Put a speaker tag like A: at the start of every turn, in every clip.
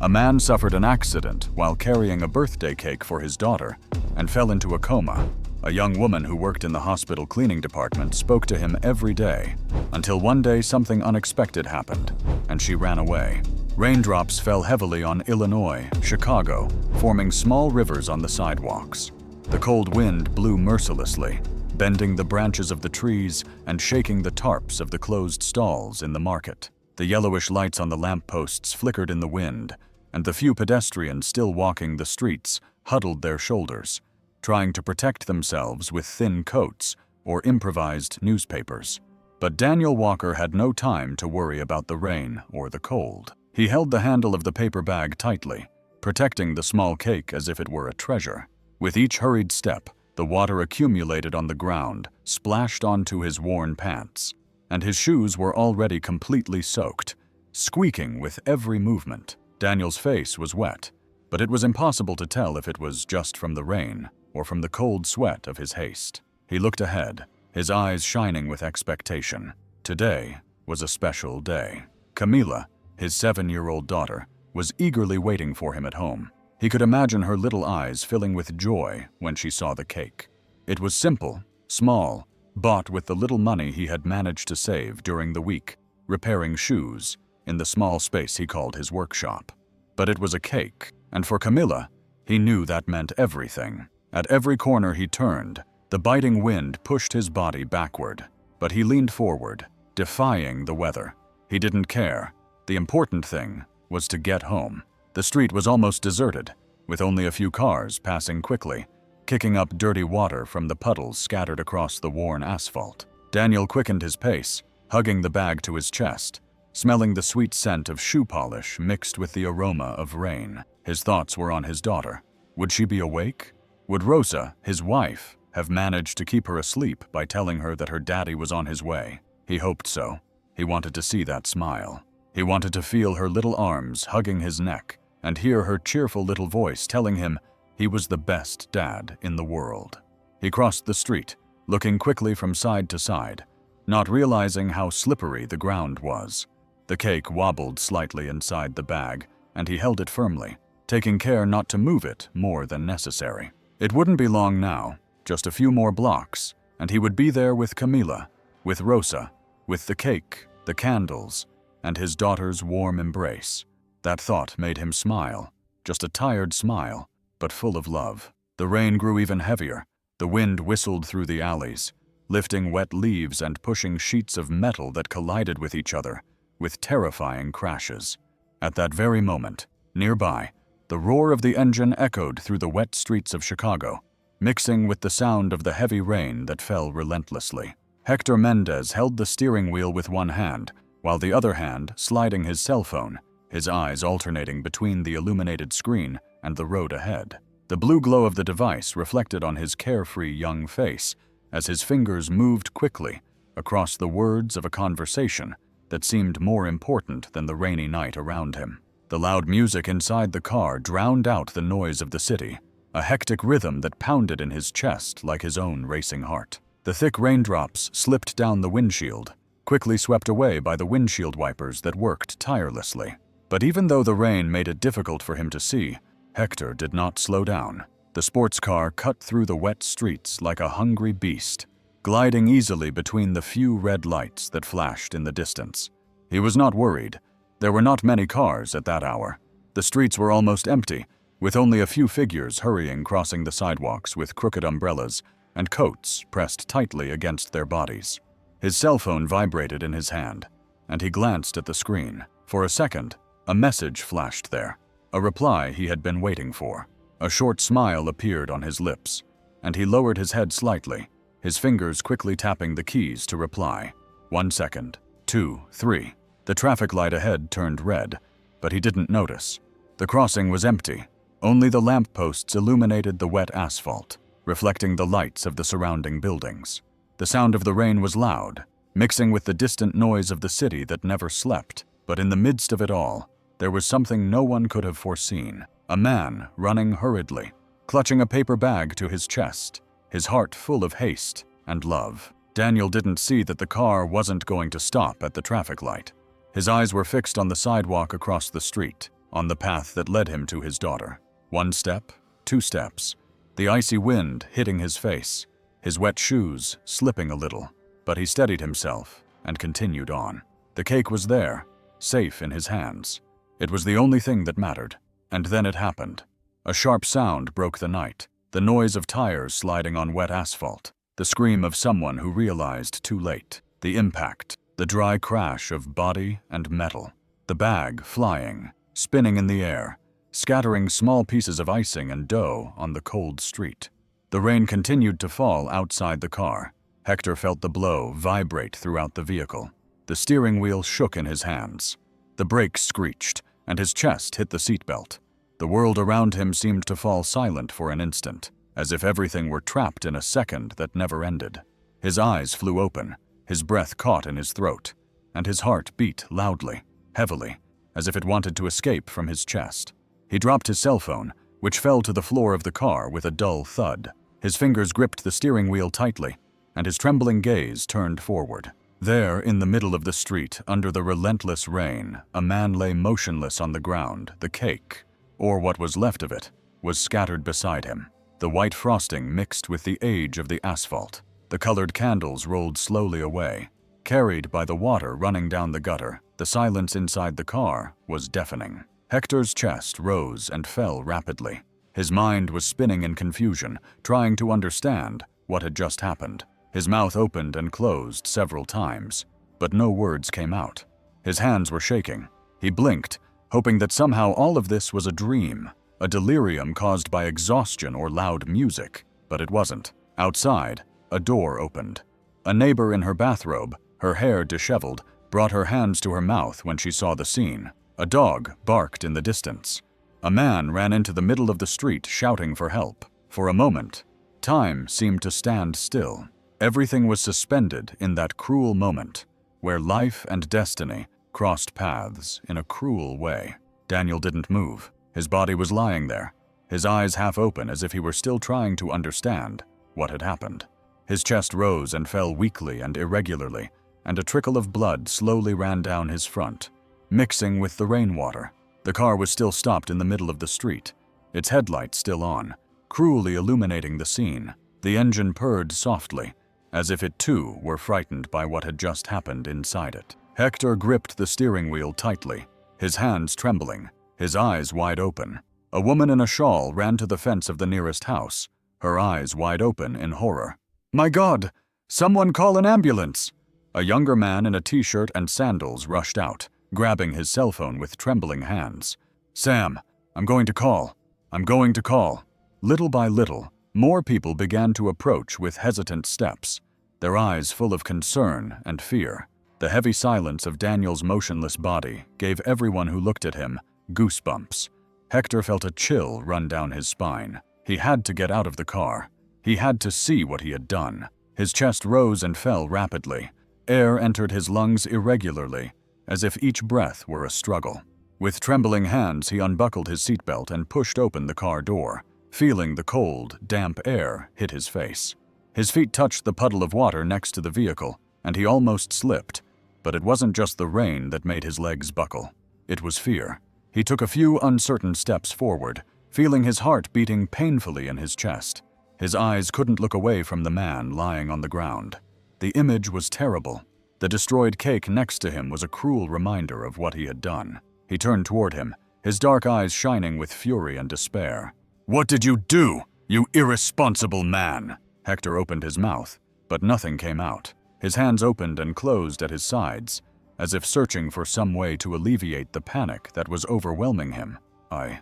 A: A man suffered an accident while carrying a birthday cake for his daughter and fell into a coma. A young woman who worked in the hospital cleaning department spoke to him every day, until one day something unexpected happened, and she ran away. Raindrops fell heavily on Illinois, Chicago, forming small rivers on the sidewalks. The cold wind blew mercilessly, bending the branches of the trees and shaking the tarps of the closed stalls in the market. The yellowish lights on the lampposts flickered in the wind, and the few pedestrians still walking the streets huddled their shoulders, trying to protect themselves with thin coats or improvised newspapers. But Daniel Walker had no time to worry about the rain or the cold. He held the handle of the paper bag tightly, protecting the small cake as if it were a treasure. With each hurried step, the water accumulated on the ground, splashed onto his worn pants, and his shoes were already completely soaked, squeaking with every movement. Daniel's face was wet, but it was impossible to tell if it was just from the rain or from the cold sweat of his haste. He looked ahead, his eyes shining with expectation. Today was a special day. Camila, his 7-year-old daughter, was eagerly waiting for him at home. He could imagine her little eyes filling with joy when she saw the cake. It was simple, small, bought with the little money he had managed to save during the week, repairing shoes in the small space he called his workshop. But it was a cake, and for Camila, he knew that meant everything. At every corner he turned, the biting wind pushed his body backward, but he leaned forward, defying the weather. He didn't care. The important thing was to get home. The street was almost deserted, with only a few cars passing quickly, kicking up dirty water from the puddles scattered across the worn asphalt. Daniel quickened his pace, hugging the bag to his chest, smelling the sweet scent of shoe polish mixed with the aroma of rain. His thoughts were on his daughter. Would she be awake? Would Rosa, his wife, have managed to keep her asleep by telling her that her daddy was on his way? He hoped so. He wanted to see that smile. He wanted to feel her little arms hugging his neck and hear her cheerful little voice telling him he was the best dad in the world. He crossed the street, looking quickly from side to side, not realizing how slippery the ground was. The cake wobbled slightly inside the bag, and he held it firmly, taking care not to move it more than necessary. It wouldn't be long now, just a few more blocks, and he would be there with Camila, with Rosa, with the cake, the candles, and his daughter's warm embrace. That thought made him smile, just a tired smile, but full of love. The rain grew even heavier. The wind whistled through the alleys, lifting wet leaves and pushing sheets of metal that collided with each other, with terrifying crashes. At that very moment, nearby, the roar of the engine echoed through the wet streets of Chicago, mixing with the sound of the heavy rain that fell relentlessly. Hector Mendez held the steering wheel with one hand, while the other hand sliding his cell phone, his eyes alternating between the illuminated screen and the road ahead. The blue glow of the device reflected on his carefree young face as his fingers moved quickly across the words of a conversation that seemed more important than the rainy night around him. The loud music inside the car drowned out the noise of the city, a hectic rhythm that pounded in his chest like his own racing heart. The thick raindrops slipped down the windshield, quickly swept away by the windshield wipers that worked tirelessly. But even though the rain made it difficult for him to see, Hector did not slow down. The sports car cut through the wet streets like a hungry beast, gliding easily between the few red lights that flashed in the distance. He was not worried. There were not many cars at that hour. The streets were almost empty, with only a few figures hurrying crossing the sidewalks with crooked umbrellas and coats pressed tightly against their bodies. His cell phone vibrated in his hand, and he glanced at the screen. For a second, a message flashed there, a reply he had been waiting for. A short smile appeared on his lips, and he lowered his head slightly, his fingers quickly tapping the keys to reply. 1 second, 2, 3. The traffic light ahead turned red, but he didn't notice. The crossing was empty. Only the lampposts illuminated the wet asphalt, reflecting the lights of the surrounding buildings. The sound of the rain was loud, mixing with the distant noise of the city that never slept. But in the midst of it all, there was something no one could have foreseen. A man running hurriedly, clutching a paper bag to his chest, his heart full of haste and love. Daniel didn't see that the car wasn't going to stop at the traffic light. His eyes were fixed on the sidewalk across the street, on the path that led him to his daughter. 1 step, 2 steps, the icy wind hitting his face, his wet shoes slipping a little, but he steadied himself and continued on. The cake was there, safe in his hands. It was the only thing that mattered. And then it happened. A sharp sound broke the night, the noise of tires sliding on wet asphalt, the scream of someone who realized too late, the impact, the dry crash of body and metal, the bag flying, spinning in the air, scattering small pieces of icing and dough on the cold street. The rain continued to fall outside the car. Hector felt the blow vibrate throughout the vehicle. The steering wheel shook in his hands. The brakes screeched, and his chest hit the seatbelt. The world around him seemed to fall silent for an instant, as if everything were trapped in a second that never ended. His eyes flew open, his breath caught in his throat, and his heart beat loudly, heavily, as if it wanted to escape from his chest. He dropped his cell phone, which fell to the floor of the car with a dull thud. His fingers gripped the steering wheel tightly, and his trembling gaze turned forward. There, in the middle of the street, under the relentless rain, a man lay motionless on the ground. The cake, or what was left of it, was scattered beside him. The white frosting mixed with the age of the asphalt. The colored candles rolled slowly away. Carried by the water running down the gutter, the silence inside the car was deafening. Hector's chest rose and fell rapidly. His mind was spinning in confusion, trying to understand what had just happened. His mouth opened and closed several times, but no words came out. His hands were shaking. He blinked, hoping that somehow all of this was a dream, a delirium caused by exhaustion or loud music, but it wasn't. Outside, a door opened. A neighbor in her bathrobe, her hair disheveled, brought her hands to her mouth when she saw the scene. A dog barked in the distance. A man ran into the middle of the street shouting for help. For a moment, time seemed to stand still. Everything was suspended in that cruel moment, where life and destiny crossed paths in a cruel way. Daniel didn't move. His body was lying there, his eyes half open as if he were still trying to understand what had happened. His chest rose and fell weakly and irregularly, and a trickle of blood slowly ran down his front, mixing with the rainwater. The car was still stopped in the middle of the street, its headlights still on, cruelly illuminating the scene. The engine purred softly, as if it too were frightened by what had just happened inside it. Hector gripped the steering wheel tightly, his hands trembling, his eyes wide open. A woman in a shawl ran to the fence of the nearest house, her eyes wide open in horror. "My God! Someone call an ambulance!" A younger man in a t-shirt and sandals rushed out, grabbing his cell phone with trembling hands. "Sam, I'm going to call. I'm going to call." Little by little, more people began to approach with hesitant steps, their eyes full of concern and fear. The heavy silence of Daniel's motionless body gave everyone who looked at him goosebumps. Hector felt a chill run down his spine. He had to get out of the car. He had to see what he had done. His chest rose and fell rapidly. Air entered his lungs irregularly, as if each breath were a struggle. With trembling hands, he unbuckled his seatbelt and pushed open the car door, feeling the cold, damp air hit his face. His feet touched the puddle of water next to the vehicle, and he almost slipped. But it wasn't just the rain that made his legs buckle. It was fear. He took a few uncertain steps forward, feeling his heart beating painfully in his chest. His eyes couldn't look away from the man lying on the ground. The image was terrible. The destroyed cake next to him was a cruel reminder of what he had done. He turned toward him, his dark eyes shining with fury and despair. "What did you do, you irresponsible man?" Hector opened his mouth, but nothing came out. His hands opened and closed at his sides, as if searching for some way to alleviate the panic that was overwhelming him. I.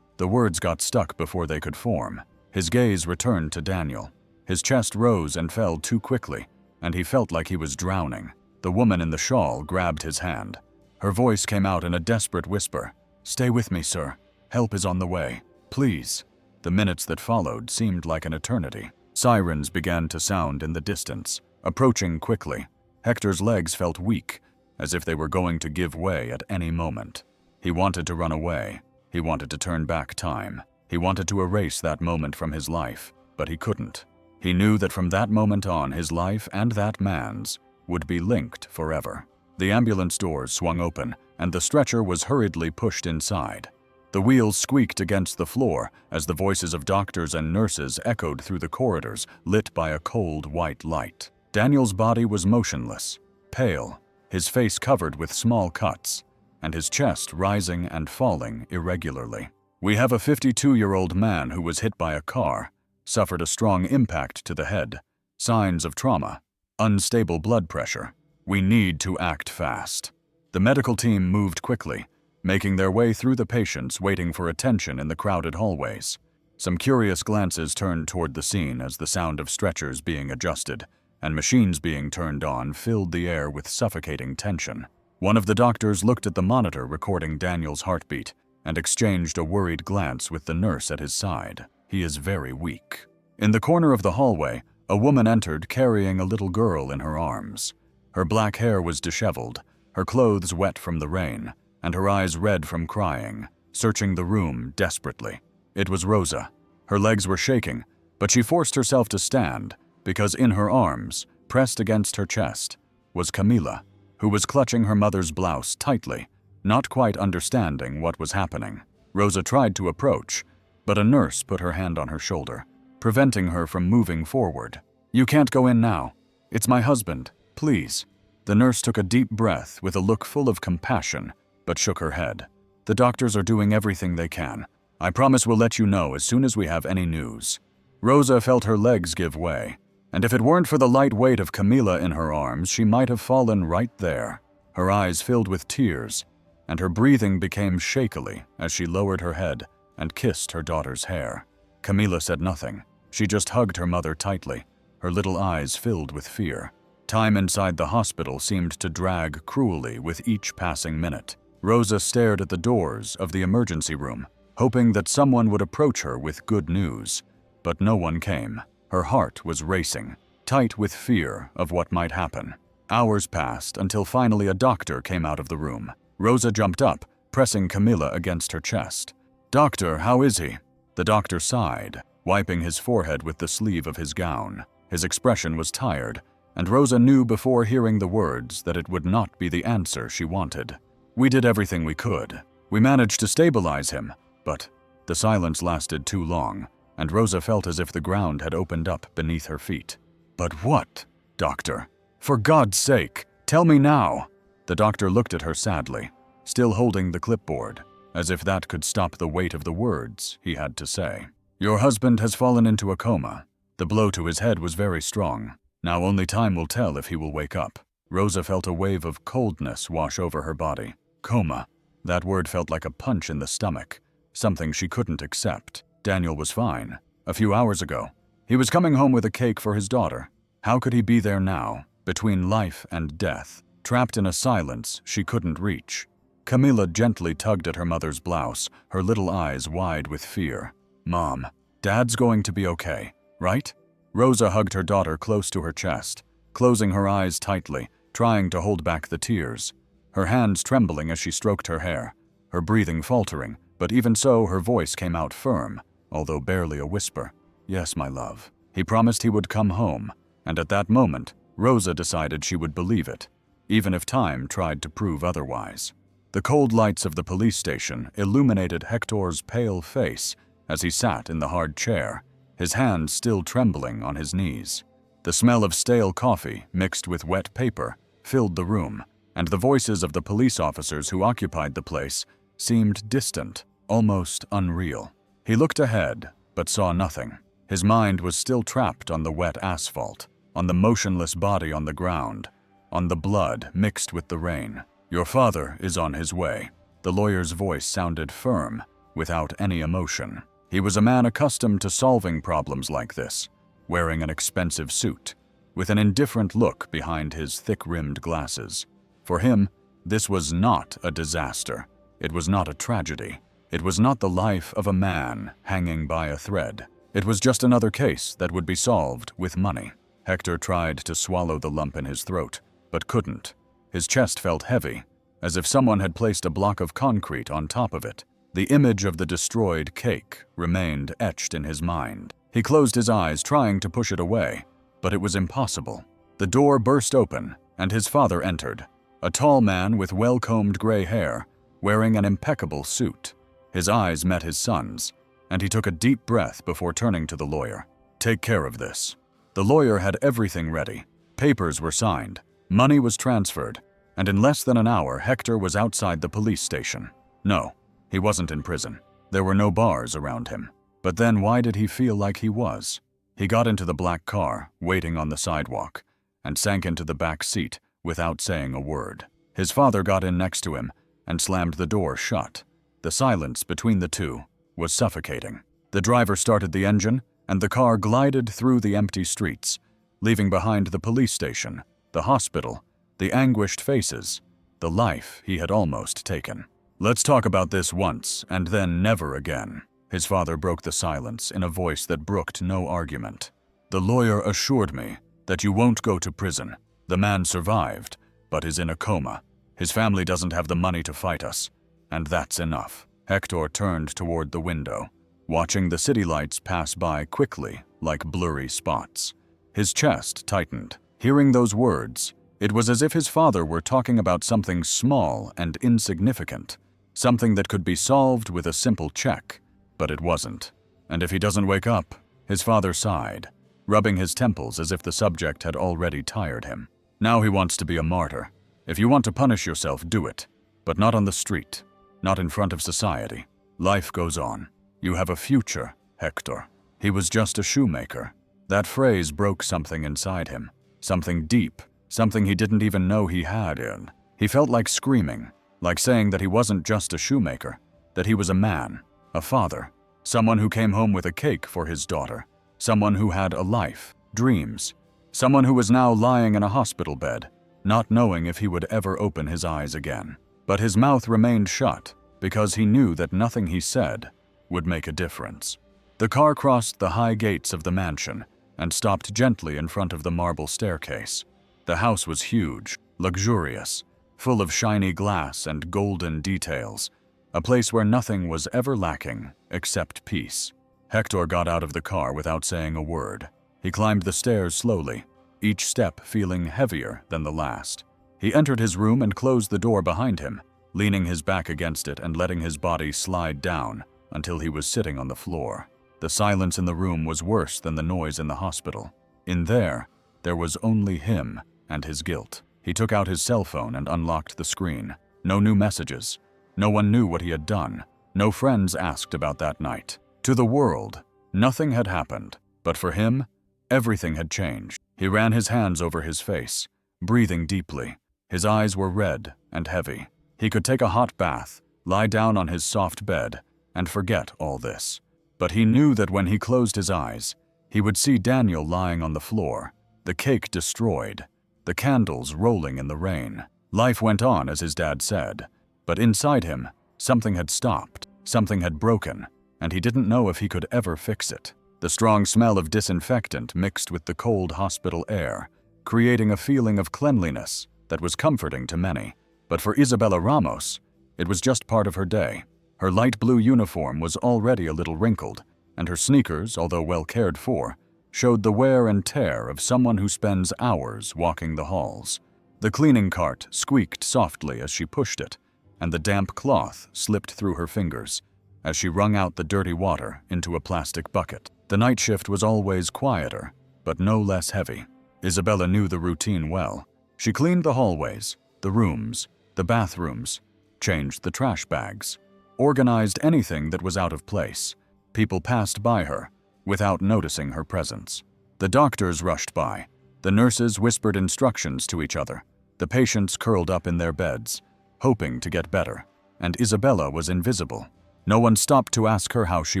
A: The words got stuck before they could form. His gaze returned to Daniel. His chest rose and fell too quickly, and he felt like he was drowning. The woman in the shawl grabbed his hand. Her voice came out in a desperate whisper. "Stay with me, sir. Help is on the way. Please." The minutes that followed seemed like an eternity. Sirens began to sound in the distance, approaching quickly. Hector's legs felt weak, as if they were going to give way at any moment. He wanted to run away. He wanted to turn back time. He wanted to erase that moment from his life, but he couldn't. He knew that from that moment on, his life and that man's would be linked forever. The ambulance doors swung open, and the stretcher was hurriedly pushed inside. The wheels squeaked against the floor as the voices of doctors and nurses echoed through the corridors, lit by a cold white light. Daniel's body was motionless, pale, his face covered with small cuts, and his chest rising and falling irregularly. "We have a 52-year-old man who was hit by a car, suffered a strong impact to the head, signs of trauma, unstable blood pressure. We need to act fast." The medical team moved quickly, making their way through the patients waiting for attention in the crowded hallways. Some curious glances turned toward the scene as the sound of stretchers being adjusted and machines being turned on filled the air with suffocating tension. One of the doctors looked at the monitor recording Daniel's heartbeat and exchanged a worried glance with the nurse at his side. "He is very weak." In the corner of the hallway, a woman entered carrying a little girl in her arms. Her black hair was disheveled, her clothes wet from the rain, and her eyes red from crying, searching the room desperately. It was Rosa. Her legs were shaking, but she forced herself to stand because in her arms, pressed against her chest, was Camila, who was clutching her mother's blouse tightly, not quite understanding what was happening. Rosa tried to approach, but a nurse put her hand on her shoulder, preventing her from moving forward. "You can't go in now. It's my husband. Please." The nurse took a deep breath with a look full of compassion, but shook her head. "The doctors are doing everything they can. I promise we'll let you know as soon as we have any news." Rosa felt her legs give way, and if it weren't for the light weight of Camila in her arms, she might have fallen right there. Her eyes filled with tears, and her breathing became shakily as she lowered her head and kissed her daughter's hair. Camila said nothing. She just hugged her mother tightly, her little eyes filled with fear. Time inside the hospital seemed to drag cruelly with each passing minute. Rosa stared at the doors of the emergency room, hoping that someone would approach her with good news. But no one came. Her heart was racing, tight with fear of what might happen. Hours passed until finally a doctor came out of the room. Rosa jumped up, pressing Camila against her chest. "Doctor, how is he?" The doctor sighed, wiping his forehead with the sleeve of his gown. His expression was tired, and Rosa knew before hearing the words that it would not be the answer she wanted. "We did everything we could. We managed to stabilize him, but..." The silence lasted too long, and Rosa felt as if the ground had opened up beneath her feet. "But what, doctor? For God's sake, tell me now!" The doctor looked at her sadly, still holding the clipboard, as if that could stop the weight of the words he had to say. "Your husband has fallen into a coma. The blow to his head was very strong. Now only time will tell if he will wake up." Rosa felt a wave of coldness wash over her body. Coma. That word felt like a punch in the stomach, something she couldn't accept. Daniel was fine. A few hours ago, he was coming home with a cake for his daughter. How could he be there now, between life and death, trapped in a silence she couldn't reach? Camila gently tugged at her mother's blouse, her little eyes wide with fear. "Mom, Dad's going to be okay, right?" Rosa hugged her daughter close to her chest, closing her eyes tightly, trying to hold back the tears. Her hands trembling as she stroked her hair, her breathing faltering, but even so her voice came out firm, although barely a whisper. "Yes, my love." He promised he would come home, and at that moment, Rosa decided she would believe it, even if time tried to prove otherwise. The cold lights of the police station illuminated Hector's pale face as he sat in the hard chair, his hands still trembling on his knees. The smell of stale coffee mixed with wet paper filled the room, and the voices of the police officers who occupied the place seemed distant, almost unreal. He looked ahead, but saw nothing. His mind was still trapped on the wet asphalt, on the motionless body on the ground, on the blood mixed with the rain. "Your father is on his way." The lawyer's voice sounded firm, without any emotion. He was a man accustomed to solving problems like this, wearing an expensive suit, with an indifferent look behind his thick-rimmed glasses. For him, this was not a disaster. It was not a tragedy. It was not the life of a man hanging by a thread. It was just another case that would be solved with money. Hector tried to swallow the lump in his throat, but couldn't. His chest felt heavy, as if someone had placed a block of concrete on top of it. The image of the destroyed cake remained etched in his mind. He closed his eyes, trying to push it away, but it was impossible. The door burst open, and his father entered, A tall man with well-combed gray hair, wearing an impeccable suit. His eyes met his son's, and he took a deep breath before turning to the lawyer. "Take care of this." The lawyer had everything ready. Papers were signed, money was transferred, and in less than an hour, Hector was outside the police station. No, he wasn't in prison. There were no bars around him. But then why did he feel like he was? He got into the black car, waiting on the sidewalk, and sank into the back seat without saying a word. His father got in next to him and slammed the door shut. The silence between the two was suffocating. The driver started the engine, and the car glided through the empty streets, leaving behind the police station, the hospital, the anguished faces, the life he had almost taken. "Let's talk about this once, and then never again." His father broke the silence in a voice that brooked no argument. "The lawyer assured me that you won't go to prison. The man survived, but is in a coma. His family doesn't have the money to fight us, and that's enough." Hector turned toward the window, watching the city lights pass by quickly like blurry spots. His chest tightened. Hearing those words, it was as if his father were talking about something small and insignificant, something that could be solved with a simple check. But it wasn't. "And if he doesn't wake up?" His father sighed, rubbing his temples as if the subject had already tired him. "Now he wants to be a martyr. If you want to punish yourself, do it. But not on the street. Not in front of society. Life goes on. You have a future, Hector." He was just a shoemaker. That phrase broke something inside him. Something deep. Something he didn't even know he had in. He felt like screaming. Like saying that he wasn't just a shoemaker. That he was a man. A father. Someone who came home with a cake for his daughter. Someone who had a life. Dreams. Someone who was now lying in a hospital bed, not knowing if he would ever open his eyes again. But his mouth remained shut because he knew that nothing he said would make a difference. The car crossed the high gates of the mansion and stopped gently in front of the marble staircase. The house was huge, luxurious, full of shiny glass and golden details, a place where nothing was ever lacking except peace. Hector got out of the car without saying a word. He climbed the stairs slowly, each step feeling heavier than the last. He entered his room and closed the door behind him, leaning his back against it and letting his body slide down until he was sitting on the floor. The silence in the room was worse than the noise in the hospital. In there was only him and his guilt. He took out his cell phone and unlocked the screen. No new messages. No one knew what he had done. No friends asked about that night. To the world, nothing had happened. But for him, everything had changed. He ran his hands over his face, breathing deeply. His eyes were red and heavy. He could take a hot bath, lie down on his soft bed, and forget all this. But he knew that when he closed his eyes, he would see Daniel lying on the floor, the cake destroyed, the candles rolling in the rain. Life went on, as his dad said, but inside him, something had stopped, something had broken, and he didn't know if he could ever fix it. The strong smell of disinfectant mixed with the cold hospital air, creating a feeling of cleanliness that was comforting to many. But for Isabella Ramos, it was just part of her day. Her light blue uniform was already a little wrinkled, and her sneakers, although well cared for, showed the wear and tear of someone who spends hours walking the halls. The cleaning cart squeaked softly as she pushed it, and the damp cloth slipped through her fingers as she wrung out the dirty water into a plastic bucket. The night shift was always quieter, but no less heavy. Isabella knew the routine well. She cleaned the hallways, the rooms, the bathrooms, changed the trash bags, organized anything that was out of place. People passed by her without noticing her presence. The doctors rushed by. The nurses whispered instructions to each other. The patients curled up in their beds, hoping to get better. And Isabella was invisible. No one stopped to ask her how she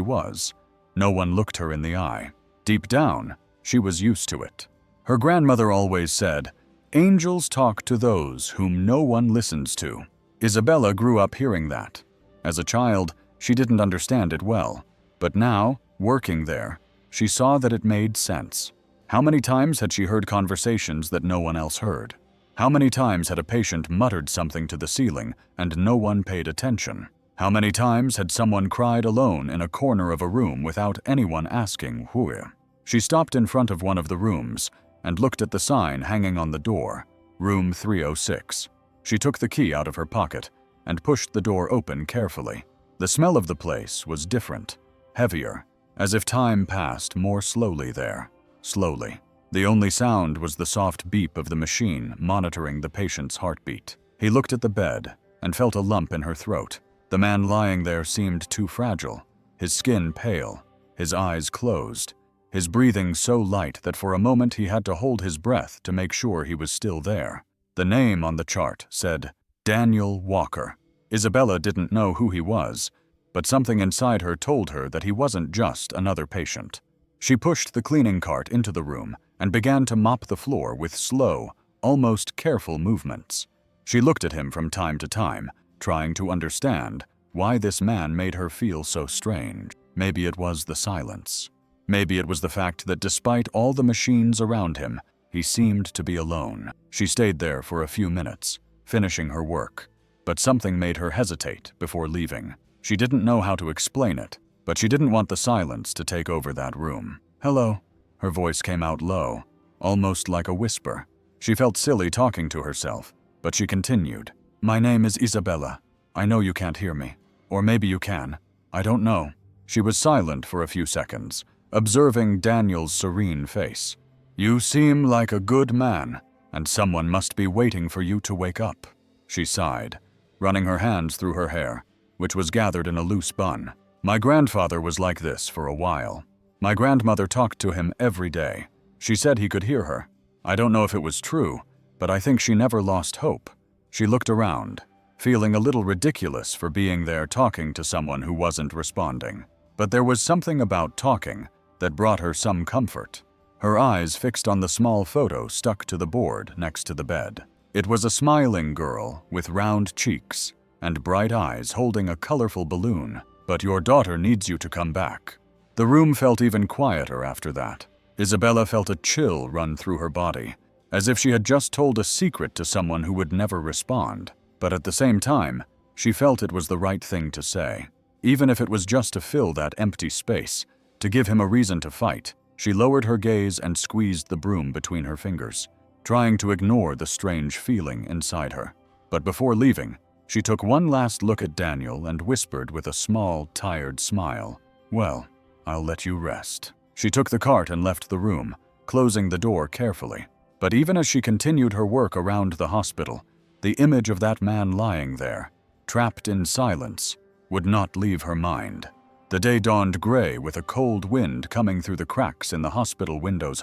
A: was. No one looked her in the eye. Deep down, she was used to it. Her grandmother always said, "Angels talk to those whom no one listens to." Isabella grew up hearing that. As a child, she didn't understand it well. But now, working there, she saw that it made sense. How many times had she heard conversations that no one else heard? How many times had a patient muttered something to the ceiling and no one paid attention? How many times had someone cried alone in a corner of a room without anyone asking who? She stopped in front of one of the rooms and looked at the sign hanging on the door, Room 306. She took the key out of her pocket and pushed the door open carefully. The smell of the place was different, heavier, as if time passed more slowly there. Slowly. The only sound was the soft beep of the machine monitoring the patient's heartbeat. He looked at the bed and felt a lump in her throat. The man lying there seemed too fragile, his skin pale, his eyes closed, his breathing so light that for a moment he had to hold his breath to make sure he was still there. The name on the chart said Daniel Walker. Isabella didn't know who he was, but something inside her told her that he wasn't just another patient. She pushed the cleaning cart into the room and began to mop the floor with slow, almost careful movements. She looked at him from time to time, trying to understand why this man made her feel so strange. Maybe it was the silence. Maybe it was the fact that despite all the machines around him, he seemed to be alone. She stayed there for a few minutes, finishing her work, but something made her hesitate before leaving. She didn't know how to explain it, but she didn't want the silence to take over that room. "Hello." Her voice came out low, almost like a whisper. She felt silly talking to herself, but she continued. "My name is Isabella. I know you can't hear me. Or maybe you can. I don't know." She was silent for a few seconds, observing Daniel's serene face. "You seem like a good man, and someone must be waiting for you to wake up." She sighed, running her hands through her hair, which was gathered in a loose bun. "My grandfather was like this for a while. My grandmother talked to him every day. She said he could hear her. I don't know if it was true, but I think she never lost hope." She looked around, feeling a little ridiculous for being there talking to someone who wasn't responding. But there was something about talking that brought her some comfort. Her eyes fixed on the small photo stuck to the board next to the bed. It was a smiling girl with round cheeks and bright eyes holding a colorful balloon. "But your daughter needs you to come back." The room felt even quieter after that. Isabella felt a chill run through her body, as if she had just told a secret to someone who would never respond. But at the same time, she felt it was the right thing to say. Even if it was just to fill that empty space, to give him a reason to fight. She lowered her gaze and squeezed the broom between her fingers, trying to ignore the strange feeling inside her. But before leaving, she took one last look at Daniel and whispered with a small, tired smile, "Well, I'll let you rest." She took the cart and left the room, closing the door carefully. But even as she continued her work around the hospital, the image of that man lying there, trapped in silence, would not leave her mind. The day dawned gray with a cold wind coming through the cracks in the hospital windows,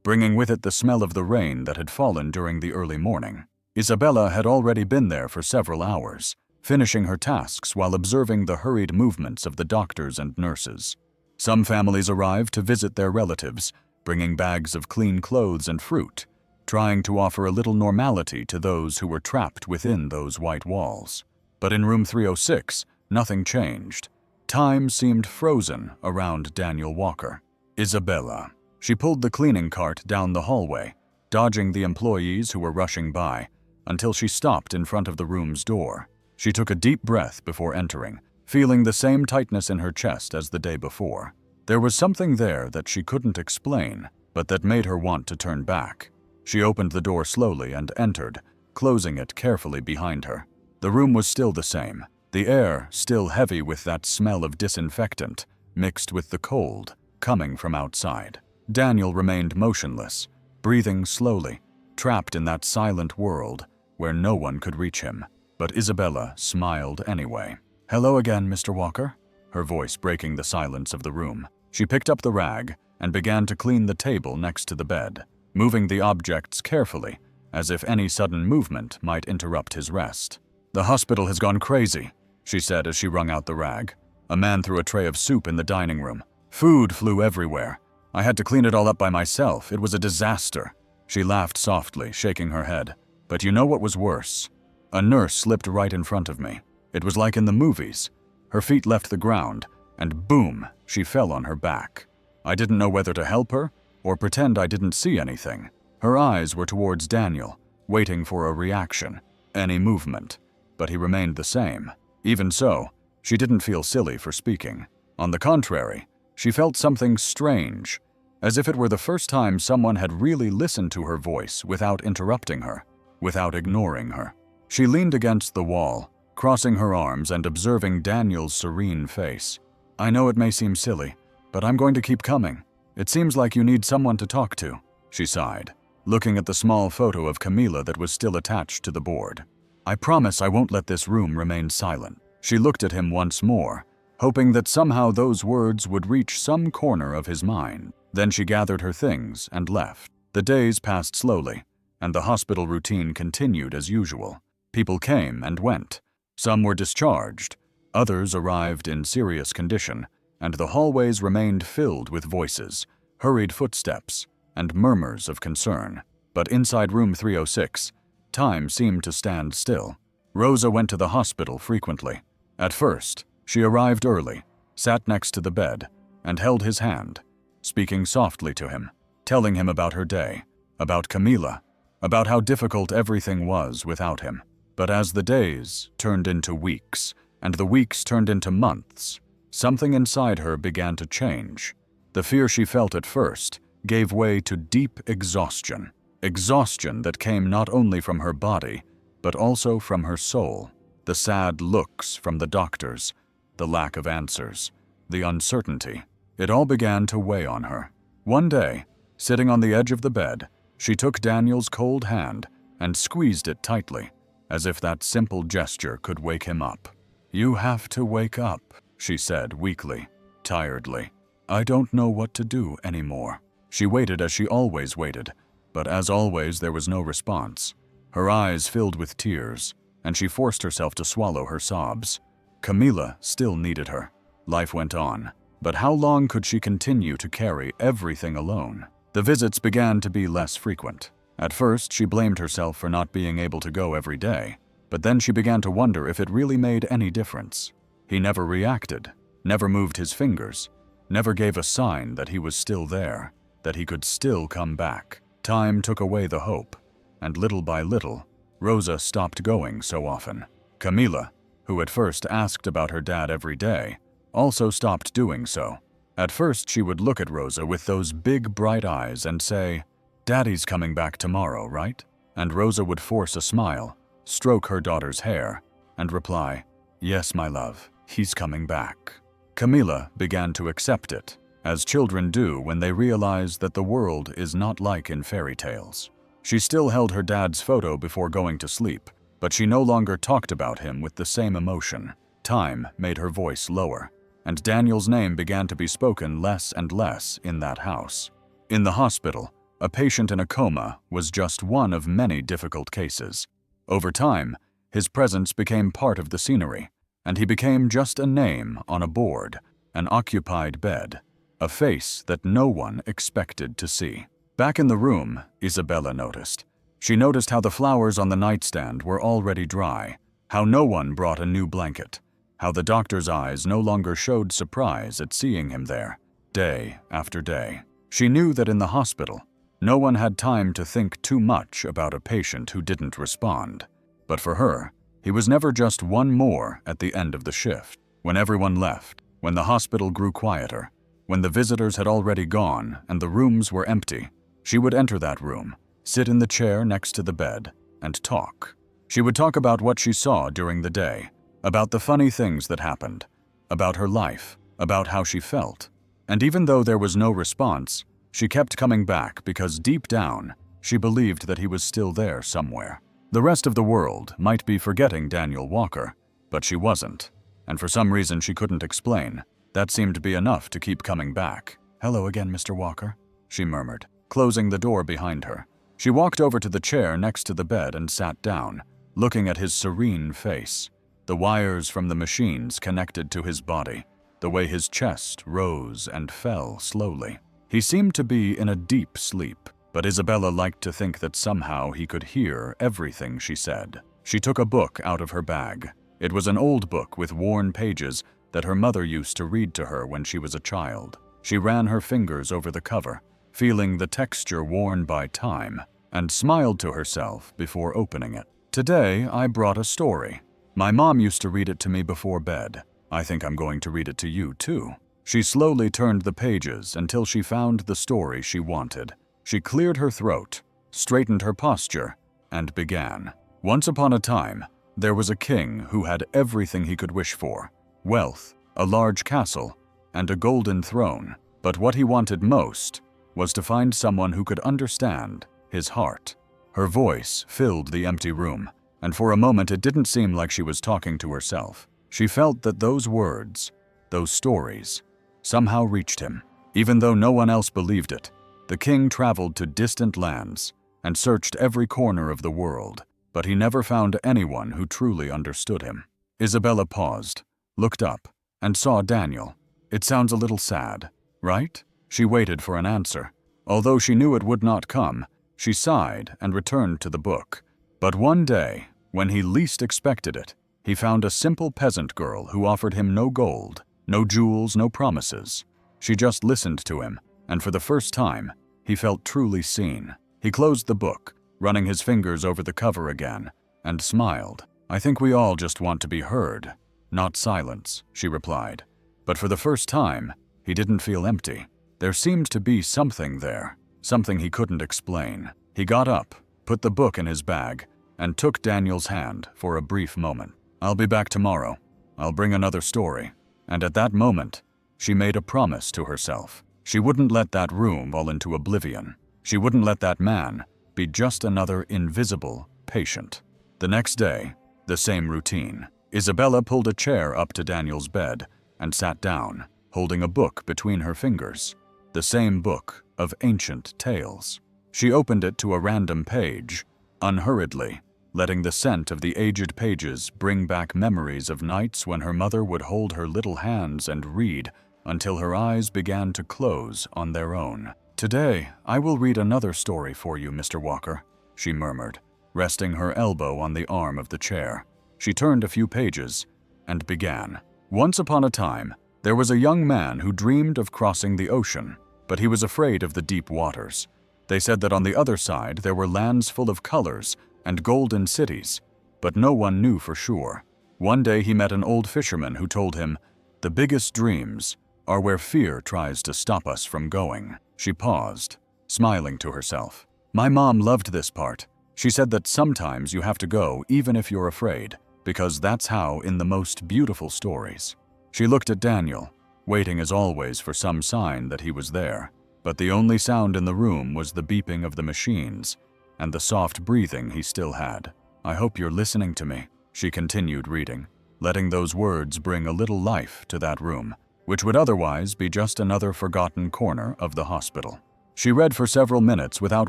A: bringing with it the smell of the rain that had fallen during the early morning. Isabella had already been there for several hours, finishing her tasks while observing the hurried movements of the doctors and nurses. Some families arrived to visit their relatives, bringing bags of clean clothes and fruit, trying to offer a little normality to those who were trapped within those white walls. But in room 306, nothing changed. Time seemed frozen around Daniel Walker. Isabella. She pulled the cleaning cart down the hallway, dodging the employees who were rushing by, until she stopped in front of the room's door. She took a deep breath before entering, feeling the same tightness in her chest as the day before. There was something there that she couldn't explain, but that made her want to turn back. She opened the door slowly and entered, closing it carefully behind her. The room was still the same, the air still heavy with that smell of disinfectant, mixed with the cold coming from outside. Daniel remained motionless, breathing slowly, trapped in that silent world where no one could reach him. But Isabella smiled anyway. "Hello again, Mr. Walker," her voice breaking the silence of the room. She picked up the rag and began to clean the table next to the bed, moving the objects carefully, as if any sudden movement might interrupt his rest. "The hospital has gone crazy," she said as she wrung out the rag. A man threw a tray of soup in the dining room. Food flew everywhere. I had to clean it all up by myself. It was a disaster. She laughed softly, shaking her head. But you know what was worse? A nurse slipped right in front of me. It was like in the movies. Her feet left the ground, and boom, she fell on her back. I didn't know whether to help her or pretend I didn't see anything. Her eyes were towards Daniel, waiting for a reaction, any movement, but he remained the same. Even so, she didn't feel silly for speaking. On the contrary, she felt something strange, as if it were the first time someone had really listened to her voice without interrupting her, without ignoring her. She leaned against the wall, crossing her arms and observing Daniel's serene face. "I know it may seem silly, but I'm going to keep coming. It seems like you need someone to talk to," she sighed, looking at the small photo of Camila that was still attached to the board. "I promise I won't let this room remain silent." She looked at him once more, hoping that somehow those words would reach some corner of his mind. Then she gathered her things and left. The days passed slowly, and the hospital routine continued as usual. People came and went. Some were discharged, others arrived in serious condition, and the hallways remained filled with voices, hurried footsteps, and murmurs of concern. But inside room 306, time seemed to stand still. Rosa went to the hospital frequently. At first, she arrived early, sat next to the bed, and held his hand, speaking softly to him, telling him about her day, about Camila, about how difficult everything was without him. But as the days turned into weeks, and the weeks turned into months, something inside her began to change. The fear she felt at first gave way to deep exhaustion. Exhaustion that came not only from her body, but also from her soul. The sad looks from the doctors, the lack of answers, the uncertainty. It all began to weigh on her. One day, sitting on the edge of the bed, she took Daniel's cold hand and squeezed it tightly, as if that simple gesture could wake him up. "You have to wake up," she said weakly, tiredly. "I don't know what to do anymore." She waited as she always waited, but as always there was no response. Her eyes filled with tears, and she forced herself to swallow her sobs. Camila still needed her. Life went on, but how long could she continue to carry everything alone? The visits began to be less frequent. At first, she blamed herself for not being able to go every day, but then she began to wonder if it really made any difference. He never reacted, never moved his fingers, never gave a sign that he was still there, that he could still come back. Time took away the hope, and little by little, Rosa stopped going so often. Camila, who at first asked about her dad every day, also stopped doing so. At first, she would look at Rosa with those big bright eyes and say, "Daddy's coming back tomorrow, right?" And Rosa would force a smile, stroke her daughter's hair, and reply, "Yes, my love, he's coming back." Camila began to accept it, as children do when they realize that the world is not like in fairy tales. She still held her dad's photo before going to sleep, but she no longer talked about him with the same emotion. Time made her voice lower, and Daniel's name began to be spoken less and less in that house. In the hospital, a patient in a coma was just one of many difficult cases. Over time, his presence became part of the scenery, and he became just a name on a board, an occupied bed, a face that no one expected to see. Back in the room, Isabella noticed. She noticed how the flowers on the nightstand were already dry, how no one brought a new blanket, how the doctor's eyes no longer showed surprise at seeing him there, day after day. She knew that in the hospital, no one had time to think too much about a patient who didn't respond. But for her, he was never just one more at the end of the shift. When everyone left, when the hospital grew quieter, when the visitors had already gone and the rooms were empty, she would enter that room, sit in the chair next to the bed, and talk. She would talk about what she saw during the day, about the funny things that happened, about her life, about how she felt. And even though there was no response, she kept coming back because deep down, she believed that he was still there somewhere. The rest of the world might be forgetting Daniel Walker, but she wasn't. And for some reason she couldn't explain. That seemed to be enough to keep coming back. "Hello again, Mr. Walker," she murmured, closing the door behind her. She walked over to the chair next to the bed and sat down, looking at his serene face. The wires from the machines connected to his body, the way his chest rose and fell slowly. He seemed to be in a deep sleep, but Isabella liked to think that somehow he could hear everything she said. She took a book out of her bag. It was an old book with worn pages that her mother used to read to her when she was a child. She ran her fingers over the cover, feeling the texture worn by time, and smiled to herself before opening it. "Today, I brought a story. My mom used to read it to me before bed. I think I'm going to read it to you, too." She slowly turned the pages until she found the story she wanted. She cleared her throat, straightened her posture, and began. Once upon a time, there was a king who had everything he could wish for: wealth, a large castle, and a golden throne. But what he wanted most was to find someone who could understand his heart. Her voice filled the empty room, and for a moment it didn't seem like she was talking to herself. She felt that those words, those stories, somehow reached him. Even though no one else believed it, the king traveled to distant lands and searched every corner of the world, but he never found anyone who truly understood him. Isabella paused, looked up, and saw Daniel. It sounds a little sad, right? She waited for an answer. Although she knew it would not come, she sighed and returned to the book. But one day, when he least expected it, he found a simple peasant girl who offered him no gold, no jewels, no promises. She just listened to him, and for the first time, he felt truly seen. He closed the book, running his fingers over the cover again, and smiled. "I think we all just want to be heard, not silence," she replied. But for the first time, he didn't feel empty. There seemed to be something there, something he couldn't explain. He got up, put the book in his bag, and took Daniel's hand for a brief moment. "I'll be back tomorrow. I'll bring another story." And at that moment, she made a promise to herself. She wouldn't let that room fall into oblivion. She wouldn't let that man be just another invisible patient. The next day, the same routine. Isabella pulled a chair up to Daniel's bed and sat down, holding a book between her fingers. The same book of ancient tales. She opened it to a random page, unhurriedly, letting the scent of the aged pages bring back memories of nights when her mother would hold her little hands and read until her eyes began to close on their own. "Today, I will read another story for you, Mr. Walker," she murmured, resting her elbow on the arm of the chair. She turned a few pages and began. "Once upon a time, there was a young man who dreamed of crossing the ocean, but he was afraid of the deep waters. They said that on the other side there were lands full of colors and golden cities, but no one knew for sure. One day he met an old fisherman who told him, 'The biggest dreams are where fear tries to stop us from going.'" She paused, smiling to herself. "My mom loved this part. She said that sometimes you have to go even if you're afraid, because that's how in the most beautiful stories." She looked at Daniel, waiting as always for some sign that he was there. But the only sound in the room was the beeping of the machines and the soft breathing he still had. "I hope you're listening to me," she continued reading, letting those words bring a little life to that room, which would otherwise be just another forgotten corner of the hospital. She read for several minutes without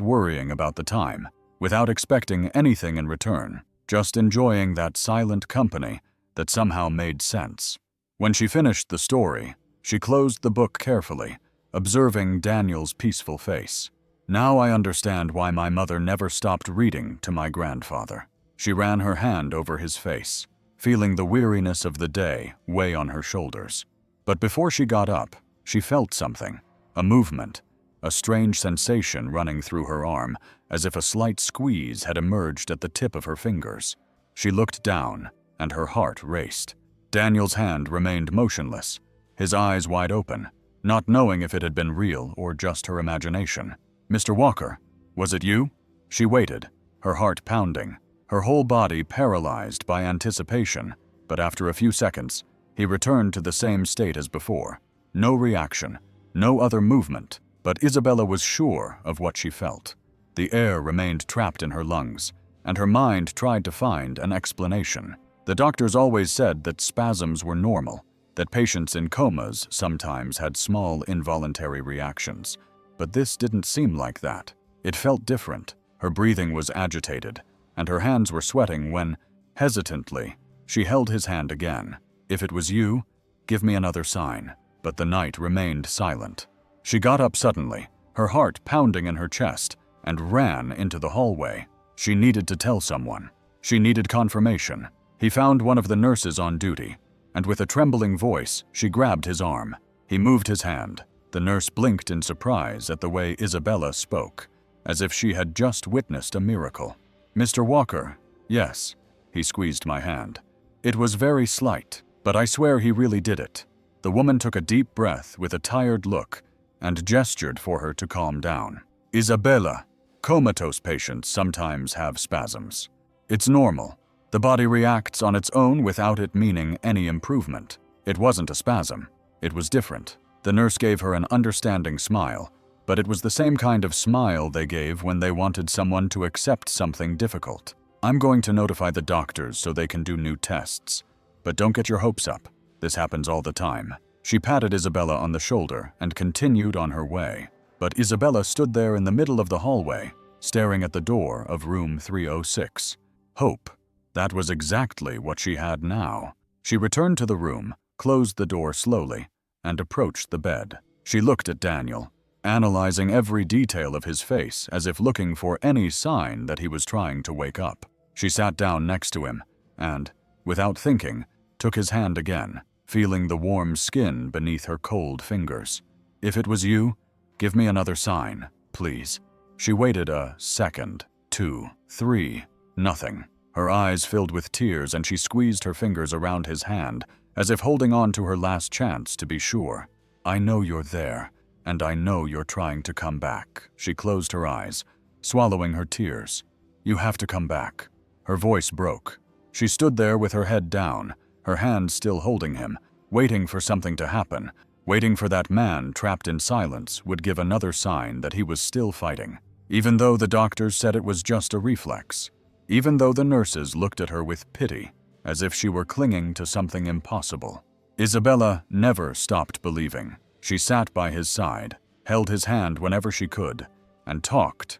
A: worrying about the time, without expecting anything in return, just enjoying that silent company that somehow made sense. When she finished the story, she closed the book carefully, observing Daniel's peaceful face. "Now I understand why my mother never stopped reading to my grandfather." She ran her hand over his face, feeling the weariness of the day weigh on her shoulders. But before she got up, she felt something, a movement, a strange sensation running through her arm, as if a slight squeeze had emerged at the tip of her fingers. She looked down, and her heart raced. Daniel's hand remained motionless, his eyes wide open, not knowing if it had been real or just her imagination. "Mr. Walker, was it you?" She waited, her heart pounding, her whole body paralyzed by anticipation, but after a few seconds, he returned to the same state as before. No reaction, no other movement, but Isabella was sure of what she felt. The air remained trapped in her lungs, and her mind tried to find an explanation. The doctors always said that spasms were normal, that patients in comas sometimes had small involuntary reactions. But this didn't seem like that. It felt different. Her breathing was agitated, and her hands were sweating when, hesitantly, she held his hand again. "If it was you, give me another sign." But the night remained silent. She got up suddenly, her heart pounding in her chest, and ran into the hallway. She needed to tell someone. She needed confirmation. He found one of the nurses on duty, and with a trembling voice, she grabbed his arm. He moved his hand. The nurse blinked in surprise at the way Isabella spoke, as if she had just witnessed a miracle. "Mr. Walker, yes." He squeezed my hand. "It was very slight, but I swear he really did it." The woman took a deep breath with a tired look and gestured for her to calm down. "Isabella, comatose patients sometimes have spasms. It's normal. The body reacts on its own without it meaning any improvement. It wasn't a spasm. It was different. The nurse gave her an understanding smile, but it was the same kind of smile they gave when they wanted someone to accept something difficult. I'm going to notify the doctors so they can do new tests. But don't get your hopes up. This happens all the time. She patted Isabella on the shoulder and continued on her way. But Isabella stood there in the middle of the hallway, staring at the door of room 306. Hope. That was exactly what she had now. She returned to the room, closed the door slowly, and approached the bed. She looked at Daniel, analyzing every detail of his face as if looking for any sign that he was trying to wake up. She sat down next to him and, without thinking, took his hand again, feeling the warm skin beneath her cold fingers. If it was you, give me another sign, please. She waited a second, 2, 3, nothing. Her eyes filled with tears and she squeezed her fingers around his hand, as if holding on to her last chance to be sure. I know you're there, and I know you're trying to come back. She closed her eyes, swallowing her tears. You have to come back. Her voice broke. She stood there with her head down, her hand still holding him, waiting for something to happen, waiting for that man trapped in silence would give another sign that he was still fighting. Even though the doctors said it was just a reflex. Even though the nurses looked at her with pity, as if she were clinging to something impossible. Isabella never stopped believing. She sat by his side, held his hand whenever she could, and talked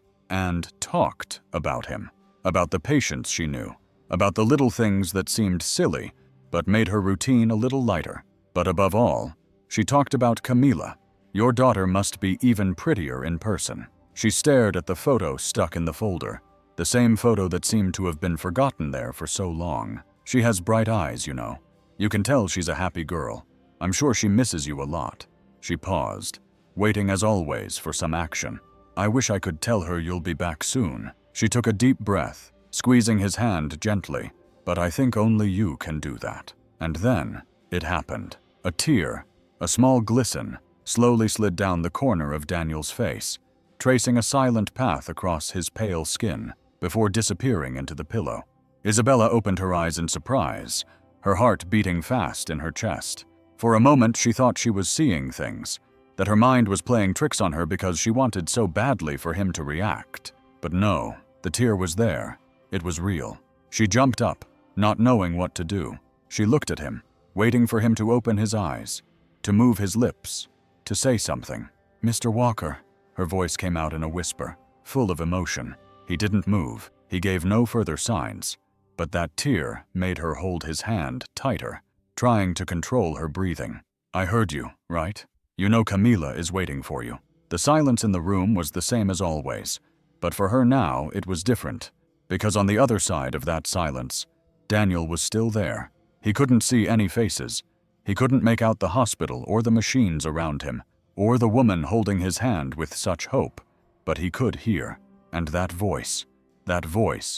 A: about him, about the patients she knew, about the little things that seemed silly, but made her routine a little lighter. But above all, she talked about Camila. Your daughter must be even prettier in person. She stared at the photo stuck in the folder, the same photo that seemed to have been forgotten there for so long. She has bright eyes, you know. You can tell she's a happy girl. I'm sure she misses you a lot. She paused, waiting as always for some action. I wish I could tell her you'll be back soon. She took a deep breath, squeezing his hand gently, but I think only you can do that. And then, it happened. A tear, a small glisten, slowly slid down the corner of Daniel's face, tracing a silent path across his pale skin, before disappearing into the pillow. Isabella opened her eyes in surprise, her heart beating fast in her chest. For a moment she thought she was seeing things, that her mind was playing tricks on her because she wanted so badly for him to react. But no, the tear was there. It was real. She jumped up, not knowing what to do. She looked at him, waiting for him to open his eyes, to move his lips, to say something. Mr. Walker, her voice came out in a whisper, full of emotion. He didn't move. He gave no further signs. But that tear made her hold his hand tighter, trying to control her breathing. I heard you, right? You know Camila is waiting for you. The silence in the room was the same as always, but for her now it was different, because on the other side of that silence, Daniel was still there. He couldn't see any faces. He couldn't make out the hospital or the machines around him, or the woman holding his hand with such hope, but he could hear, and that voice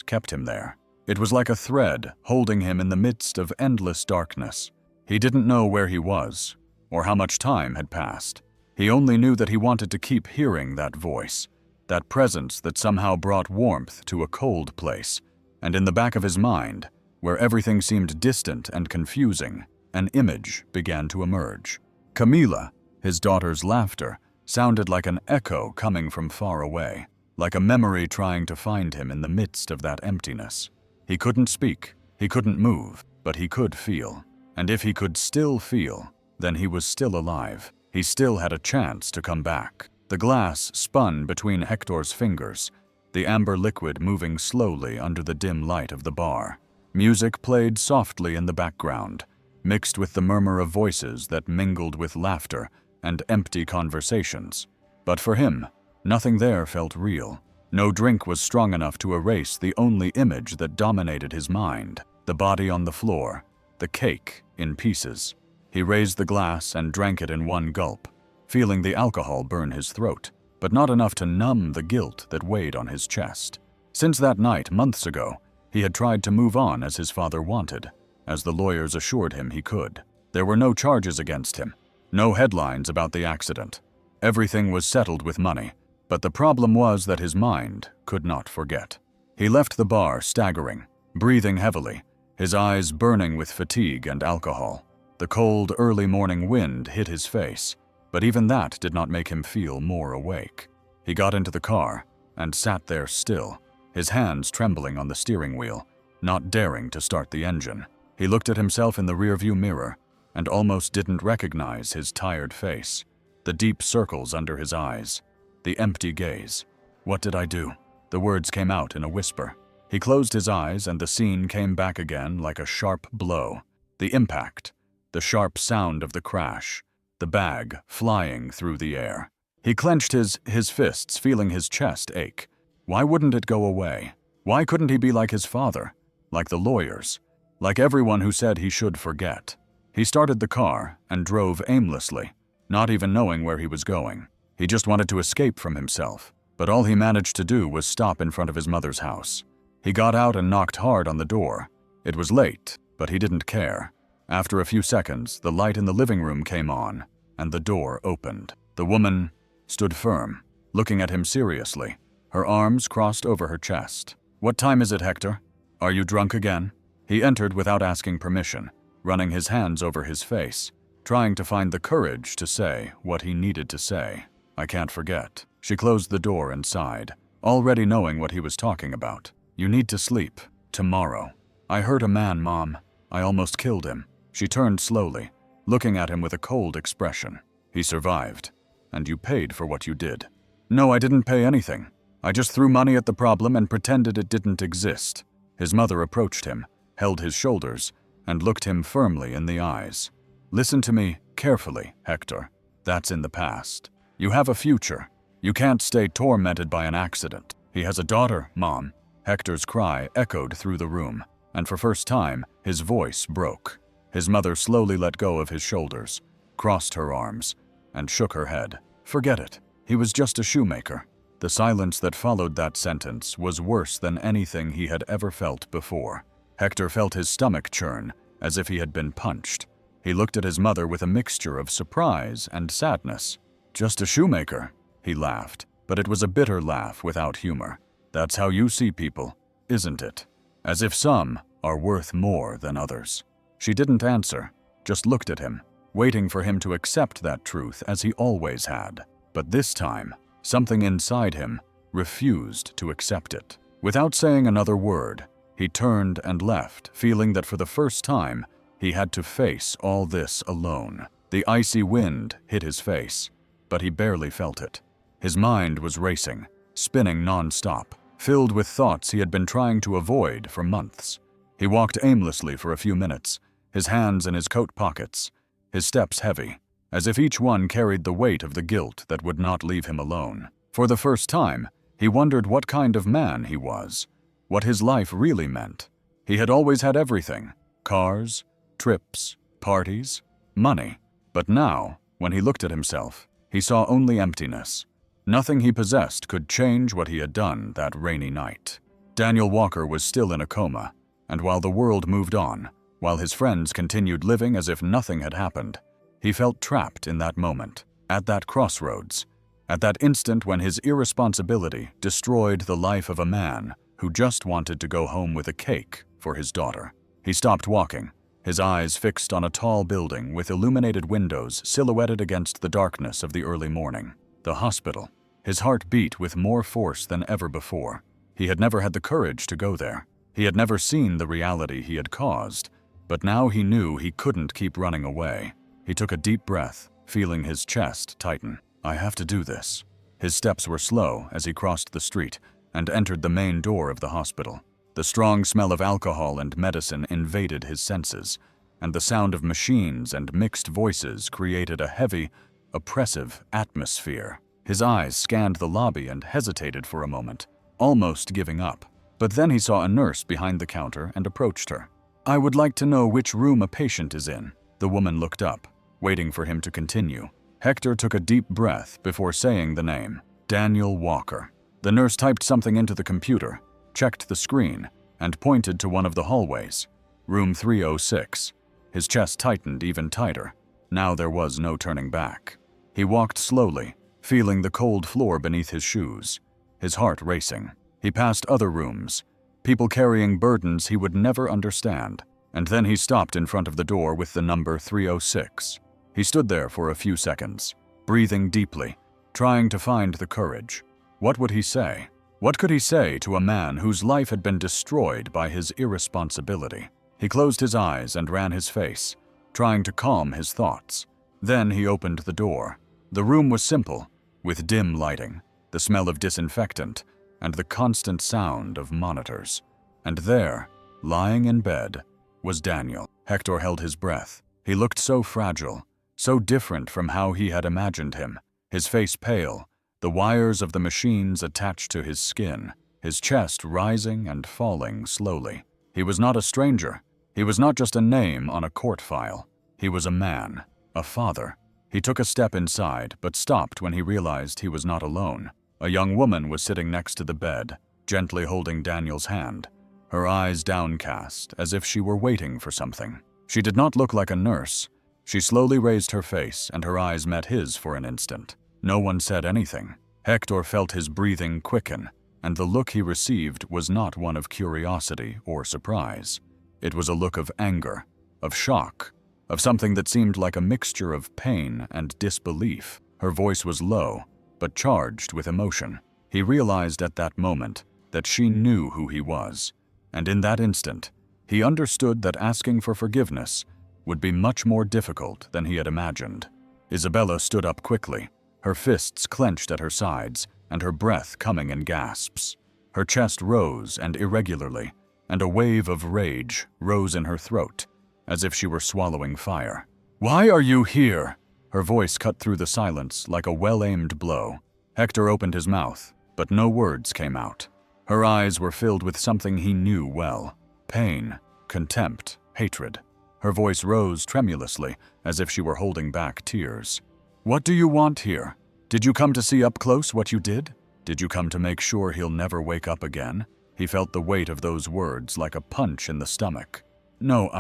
A: kept him there. It was like a thread holding him in the midst of endless darkness. He didn't know where he was, or how much time had passed. He only knew that he wanted to keep hearing that voice, that presence that somehow brought warmth to a cold place. And in the back of his mind, where everything seemed distant and confusing, an image began to emerge. Camila, his daughter's laughter, sounded like an echo coming from far away, like a memory trying to find him in the midst of that emptiness. He couldn't speak, he couldn't move, but he could feel. And if he could still feel, then he was still alive. He still had a chance to come back. The glass spun between Hector's fingers, the amber liquid moving slowly under the dim light of the bar. Music played softly in the background, mixed with the murmur of voices that mingled with laughter and empty conversations. But for him, nothing there felt real. No drink was strong enough to erase the only image that dominated his mind, the body on the floor, the cake in pieces. He raised the glass and drank it in one gulp, feeling the alcohol burn his throat, but not enough to numb the guilt that weighed on his chest. Since that night, months ago, he had tried to move on as his father wanted, as the lawyers assured him he could. There were no charges against him, no headlines about the accident. Everything was settled with money. But the problem was that his mind could not forget. He left the bar staggering, breathing heavily, his eyes burning with fatigue and alcohol. The cold, early morning wind hit his face, but even that did not make him feel more awake. He got into the car and sat there still, his hands trembling on the steering wheel, not daring to start the engine. He looked at himself in the rearview mirror and almost didn't recognize his tired face, the deep circles under his eyes, the empty gaze. "What did I do?" The words came out in a whisper. He closed his eyes and the scene came back again like a sharp blow. The impact, the sharp sound of the crash, the bag flying through the air. He clenched his fists, feeling his chest ache. Why wouldn't it go away? Why couldn't he be like his father, like the lawyers, like everyone who said he should forget? He started the car and drove aimlessly, not even knowing where he was going. He just wanted to escape from himself, but all he managed to do was stop in front of his mother's house. He got out and knocked hard on the door. It was late, but he didn't care. After a few seconds, the light in the living room came on, and the door opened. The woman stood firm, looking at him seriously, her arms crossed over her chest. "What time is it, Hector? Are you drunk again?" He entered without asking permission, running his hands over his face, trying to find the courage to say what he needed to say. "I can't forget." She closed the door and sighed, already knowing what he was talking about. "You need to sleep. Tomorrow. I hurt a man, Mom. I almost killed him." She turned slowly, looking at him with a cold expression. "He survived. And you paid for what you did." "No, I didn't pay anything. I just threw money at the problem and pretended it didn't exist." His mother approached him, held his shoulders, and looked him firmly in the eyes. "Listen to me carefully, Hector. That's in the past. You have a future. You can't stay tormented by an accident. He has a daughter, Mom." Hector's cry echoed through the room, and for first time, his voice broke. His mother slowly let go of his shoulders, crossed her arms, and shook her head. "Forget it. He was just a shoemaker." The silence that followed that sentence was worse than anything he had ever felt before. Hector felt his stomach churn, as if he had been punched. He looked at his mother with a mixture of surprise and sadness. "Just a shoemaker," he laughed, but it was a bitter laugh without humor. "That's how you see people, isn't it? As if some are worth more than others." She didn't answer, just looked at him, waiting for him to accept that truth as he always had. But this time, something inside him refused to accept it. Without saying another word, he turned and left, feeling that for the first time, he had to face all this alone. The icy wind hit his face, but he barely felt it. His mind was racing, spinning non-stop, filled with thoughts he had been trying to avoid for months. He walked aimlessly for a few minutes, his hands in his coat pockets, his steps heavy, as if each one carried the weight of the guilt that would not leave him alone. For the first time, he wondered what kind of man he was, what his life really meant. He had always had everything: cars, trips, parties, money. But now, when he looked at himself, he saw only emptiness. Nothing he possessed could change what he had done that rainy night. Daniel Walker was still in a coma, and while the world moved on, while his friends continued living as if nothing had happened, he felt trapped in that moment, at that crossroads, at that instant when his irresponsibility destroyed the life of a man who just wanted to go home with a cake for his daughter. He stopped walking, his eyes fixed on a tall building with illuminated windows silhouetted against the darkness of the early morning. The hospital. His heart beat with more force than ever before. He had never had the courage to go there. He had never seen the reality he had caused, but now he knew he couldn't keep running away. He took a deep breath, feeling his chest tighten. "I have to do this." His steps were slow as he crossed the street and entered the main door of the hospital. The strong smell of alcohol and medicine invaded his senses, and the sound of machines and mixed voices created a heavy, oppressive atmosphere. His eyes scanned the lobby and hesitated for a moment, almost giving up. But then he saw a nurse behind the counter and approached her. "I would like to know which room a patient is in." The woman looked up, waiting for him to continue. Hector took a deep breath before saying the name, Daniel Walker. The nurse typed something into the computer, checked the screen, and pointed to one of the hallways. Room 306. His chest tightened even tighter. Now there was no turning back. He walked slowly, feeling the cold floor beneath his shoes, his heart racing. He passed other rooms, people carrying burdens he would never understand. And then he stopped in front of the door with the number 306. He stood there for a few seconds, breathing deeply, trying to find the courage. What would he say? What could he say to a man whose life had been destroyed by his irresponsibility? He closed his eyes and ran his face, trying to calm his thoughts. Then he opened the door. The room was simple, with dim lighting, the smell of disinfectant, and the constant sound of monitors. And there, lying in bed, was Daniel. Hector held his breath. He looked so fragile, so different from how he had imagined him. His face pale, the wires of the machines attached to his skin, his chest rising and falling slowly. He was not a stranger. He was not just a name on a court file. He was a man, a father. He took a step inside, but stopped when he realized he was not alone. A young woman was sitting next to the bed, gently holding Daniel's hand, her eyes downcast, as if she were waiting for something. She did not look like a nurse. She slowly raised her face, and her eyes met his for an instant. No one said anything. Hector felt his breathing quicken, and the look he received was not one of curiosity or surprise. It was a look of anger, of shock, of something that seemed like a mixture of pain and disbelief. Her voice was low, but charged with emotion. He realized at that moment that she knew who he was, and in that instant, he understood that asking for forgiveness would be much more difficult than he had imagined. Isabella stood up quickly, her fists clenched at her sides, and her breath coming in gasps. Her chest rose and irregularly, and a wave of rage rose in her throat, as if she were swallowing fire. "Why are you here?" Her voice cut through the silence like a well-aimed blow. Hector opened his mouth, but no words came out. Her eyes were filled with something he knew well: pain, contempt, hatred. Her voice rose tremulously, as if she were holding back tears. "What do you want here? Did you come to see up close what you did? Did you come to make sure he'll never wake up again?" He felt the weight of those words like a punch in the stomach. "No,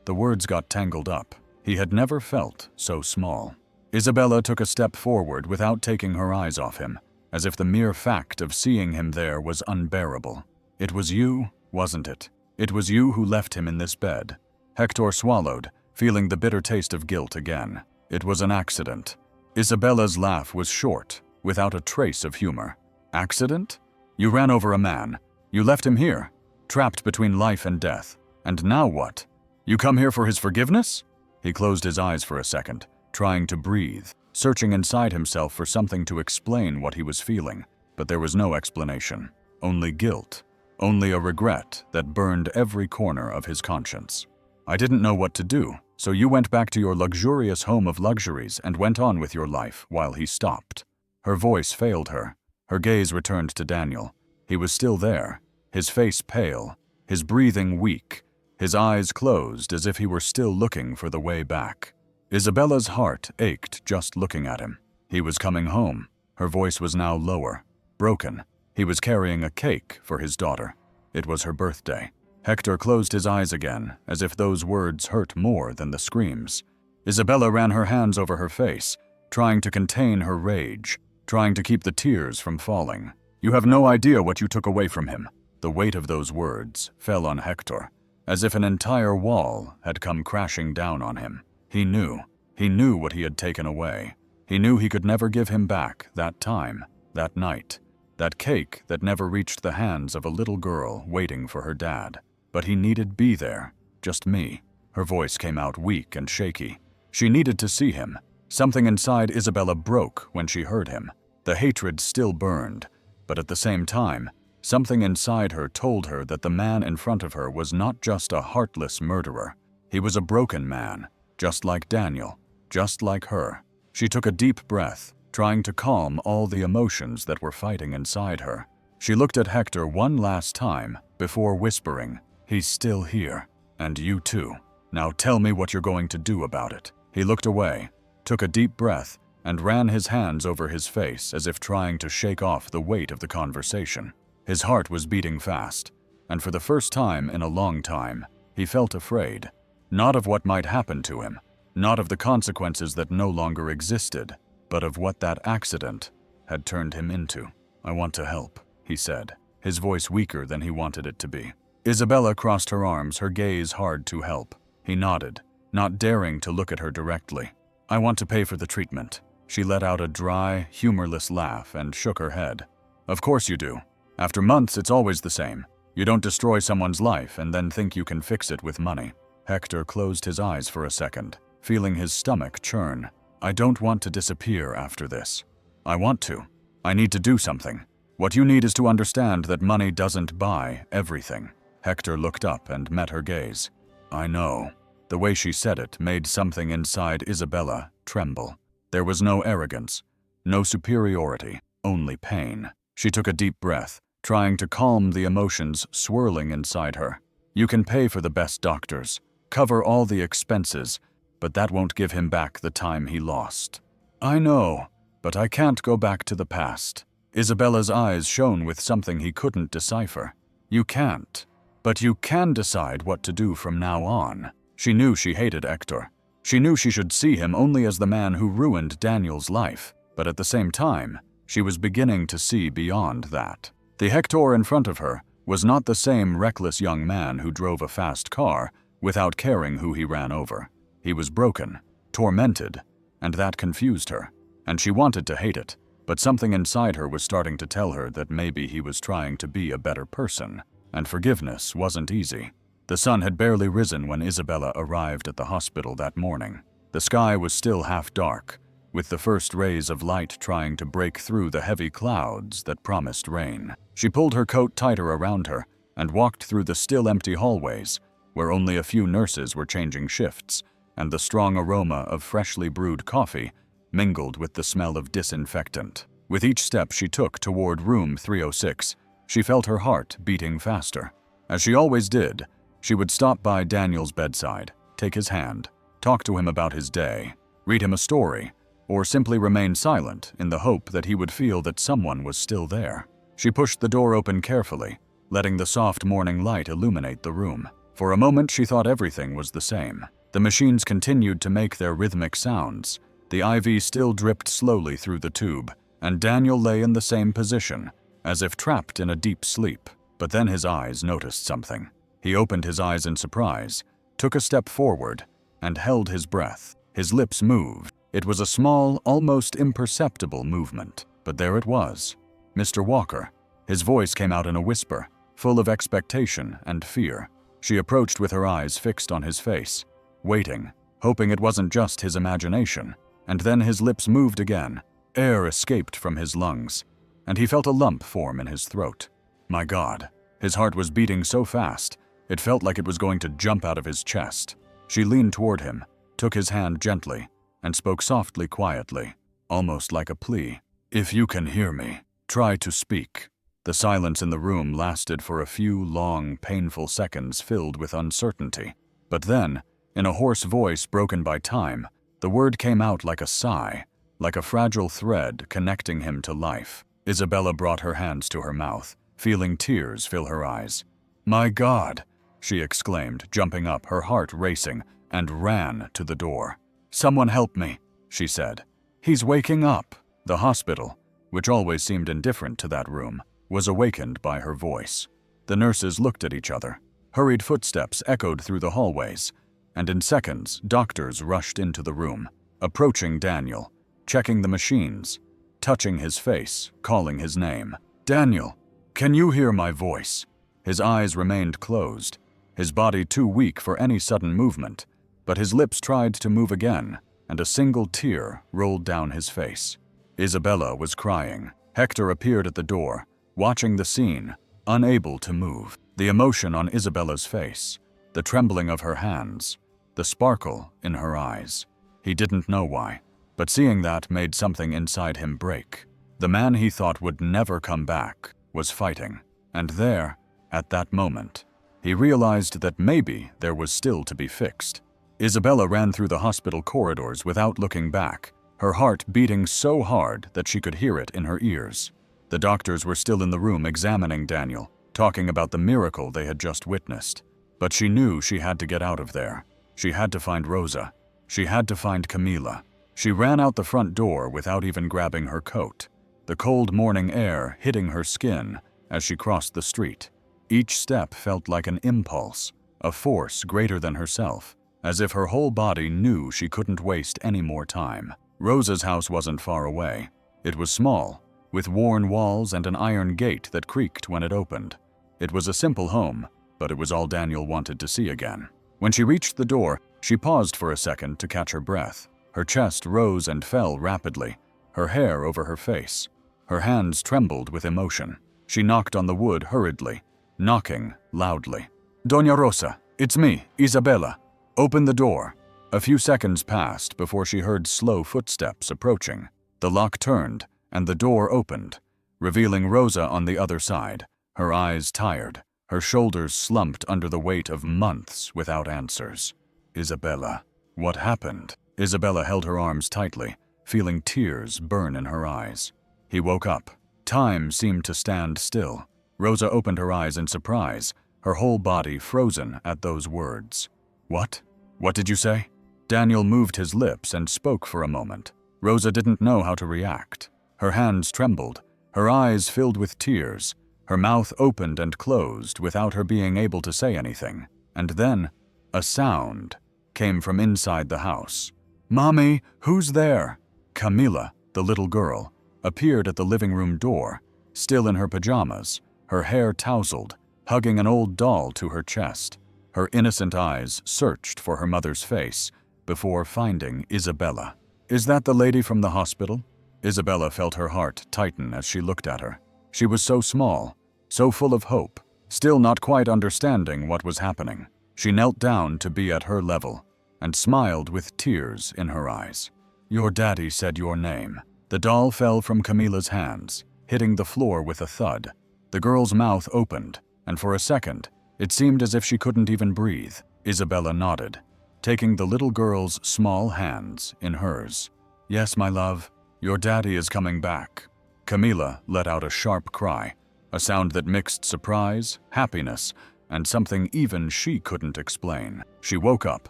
A: The words got tangled up. He had never felt so small. Isabella took a step forward without taking her eyes off him, as if the mere fact of seeing him there was unbearable. "It was you, wasn't it? It was you who left him in this bed." Hector swallowed, feeling the bitter taste of guilt again. "It was an accident." Isabella's laugh was short, without a trace of humor. "Accident? You ran over a man. You left him here, trapped between life and death. And now what? You come here for his forgiveness?" He closed his eyes for a second, trying to breathe, searching inside himself for something to explain what he was feeling. But there was no explanation. Only guilt. Only a regret that burned every corner of his conscience. "I didn't know what to do, so you went back to your luxurious home of luxuries and went on with your life while he stopped." Her voice failed her. Her gaze returned to Daniel. He was still there, his face pale, his breathing weak, his eyes closed as if he were still looking for the way back. Isabella's heart ached just looking at him. He was coming home. Her voice was now lower, broken. He was carrying a cake for his daughter. It was her birthday. Hector closed his eyes again, as if those words hurt more than the screams. Isabella ran her hands over her face, trying to contain her rage, trying to keep the tears from falling. "You have no idea what you took away from him." The weight of those words fell on Hector, as if an entire wall had come crashing down on him. He knew what he had taken away. He knew he could never give him back that time, that night, that cake that never reached the hands of a little girl waiting for her dad. But he needed be there, just me. Her voice came out weak and shaky. She needed to see him. Something inside Isabella broke when she heard him. The hatred still burned, but at the same time, something inside her told her that the man in front of her was not just a heartless murderer. He was a broken man, just like Daniel, just like her. She took a deep breath, trying to calm all the emotions that were fighting inside her. She looked at Hector one last time before whispering, "He's still here, and you too. Now tell me what you're going to do about it." He looked away, took a deep breath, and ran his hands over his face as if trying to shake off the weight of the conversation. His heart was beating fast, and for the first time in a long time, he felt afraid. Not of what might happen to him, not of the consequences that no longer existed, but of what that accident had turned him into. "I want to help," he said. his voice weaker than he wanted it to be. Isabella crossed her arms, her gaze hard to help. He nodded, not daring to look at her directly. "I want to pay for the treatment." She let out a dry, humorless laugh and shook her head. "Of course you do. After months, it's always the same. You don't destroy someone's life and then think you can fix it with money." Hector closed his eyes for a second, feeling his stomach churn. "I don't want to disappear after this. I want to. I need to do something. What you need is to understand that money doesn't buy everything." Hector looked up and met her gaze. "I know." The way she said it made something inside Isabella tremble. There was no arrogance, no superiority, only pain. She took a deep breath, trying to calm the emotions swirling inside her. "You can pay for the best doctors, cover all the expenses, but that won't give him back the time he lost." "I know, but I can't go back to the past." Isabella's eyes shone with something he couldn't decipher. "You can't, but you can decide what to do from now on." She knew she hated Hector. She knew she should see him only as the man who ruined Daniel's life, but at the same time, she was beginning to see beyond that. The Hector in front of her was not the same reckless young man who drove a fast car without caring who he ran over. He was broken, tormented, and that confused her, and she wanted to hate it, but something inside her was starting to tell her that maybe he was trying to be a better person, and forgiveness wasn't easy. The sun had barely risen when Isabella arrived at the hospital that morning. The sky was still half dark, with the first rays of light trying to break through the heavy clouds that promised rain. She pulled her coat tighter around her and walked through the still empty hallways, where only a few nurses were changing shifts, and the strong aroma of freshly brewed coffee mingled with the smell of disinfectant. With each step she took toward room 306, she felt her heart beating faster. As she always did, she would stop by Daniel's bedside, take his hand, talk to him about his day, read him a story, or simply remain silent in the hope that he would feel that someone was still there. She pushed the door open carefully, letting the soft morning light illuminate the room. For a moment she thought everything was the same. The machines continued to make their rhythmic sounds. The IV still dripped slowly through the tube, and Daniel lay in the same position, as if trapped in a deep sleep. But then his eyes noticed something. He opened his eyes in surprise, took a step forward, and held his breath. His lips moved. It was a small, almost imperceptible movement, but there it was. "Mr. Walker." His voice came out in a whisper, full of expectation and fear. She approached with her eyes fixed on his face, waiting, hoping it wasn't just his imagination, and then his lips moved again. Air escaped from his lungs, and he felt a lump form in his throat. My God, his heart was beating so fast, it felt like it was going to jump out of his chest. She leaned toward him, took his hand gently, and spoke softly, quietly, almost like a plea. "If you can hear me, try to speak." The silence in the room lasted for a few long, painful seconds filled with uncertainty. But then, in a hoarse voice broken by time, the word came out like a sigh, like a fragile thread connecting him to life. Isabella brought her hands to her mouth, feeling tears fill her eyes. "My God!" she exclaimed, jumping up, her heart racing, and ran to the door. "Someone help me," she said. "He's waking up." The hospital, which always seemed indifferent to that room, was awakened by her voice. The nurses looked at each other. Hurried footsteps echoed through the hallways, and in seconds, doctors rushed into the room, approaching Daniel, checking the machines, touching his face, calling his name. "Daniel, can you hear my voice?" His eyes remained closed, his body too weak for any sudden movement, but his lips tried to move again, and a single tear rolled down his face. Isabella was crying. Hector appeared at the door, watching the scene, unable to move. The emotion on Isabella's face, the trembling of her hands, the sparkle in her eyes. He didn't know why, but seeing that made something inside him break. The man he thought would never come back was fighting, and there, at that moment, he realized that maybe there was still to be fixed. Isabella ran through the hospital corridors without looking back, her heart beating so hard that she could hear it in her ears. The doctors were still in the room examining Daniel, talking about the miracle they had just witnessed. But she knew she had to get out of there. She had to find Rosa. She had to find Camila. She ran out the front door without even grabbing her coat. The cold morning air hitting her skin as she crossed the street. Each step felt like an impulse, a force greater than herself, as if her whole body knew she couldn't waste any more time. Rosa's house wasn't far away. It was small, with worn walls and an iron gate that creaked when it opened. It was a simple home, but it was all Daniel wanted to see again. When she reached the door, she paused for a second to catch her breath. Her chest rose and fell rapidly, her hair over her face. Her hands trembled with emotion. She knocked on the wood hurriedly, knocking loudly. "Doña Rosa, it's me, Isabella. Open the door." A few seconds passed before she heard slow footsteps approaching. The lock turned, and the door opened, revealing Rosa on the other side, her eyes tired, her shoulders slumped under the weight of months without answers. "Isabella, what happened?" Isabella held her arms tightly, feeling tears burn in her eyes. He woke up. Time seemed to stand still. Rosa opened her eyes in surprise, her whole body frozen at those words. "What? What did you say?" Daniel moved his lips and spoke for a moment. Rosa didn't know how to react. Her hands trembled, her eyes filled with tears, her mouth opened and closed without her being able to say anything. And then, a sound came from inside the house. "Mommy, who's there?" Camila, the little girl, appeared at the living room door, still in her pajamas, her hair tousled, hugging an old doll to her chest. Her innocent eyes searched for her mother's face before finding Isabella. "Is that the lady from the hospital?" Isabella felt her heart tighten as she looked at her. She was so small, so full of hope, still not quite understanding what was happening. She knelt down to be at her level and smiled with tears in her eyes. "Your daddy said your name." The doll fell from Camila's hands, hitting the floor with a thud. The girl's mouth opened, and for a second, it seemed as if she couldn't even breathe. Isabella nodded, taking the little girl's small hands in hers. "Yes, my love, your daddy is coming back." Camila let out a sharp cry, a sound that mixed surprise, happiness, and something even she couldn't explain. She woke up,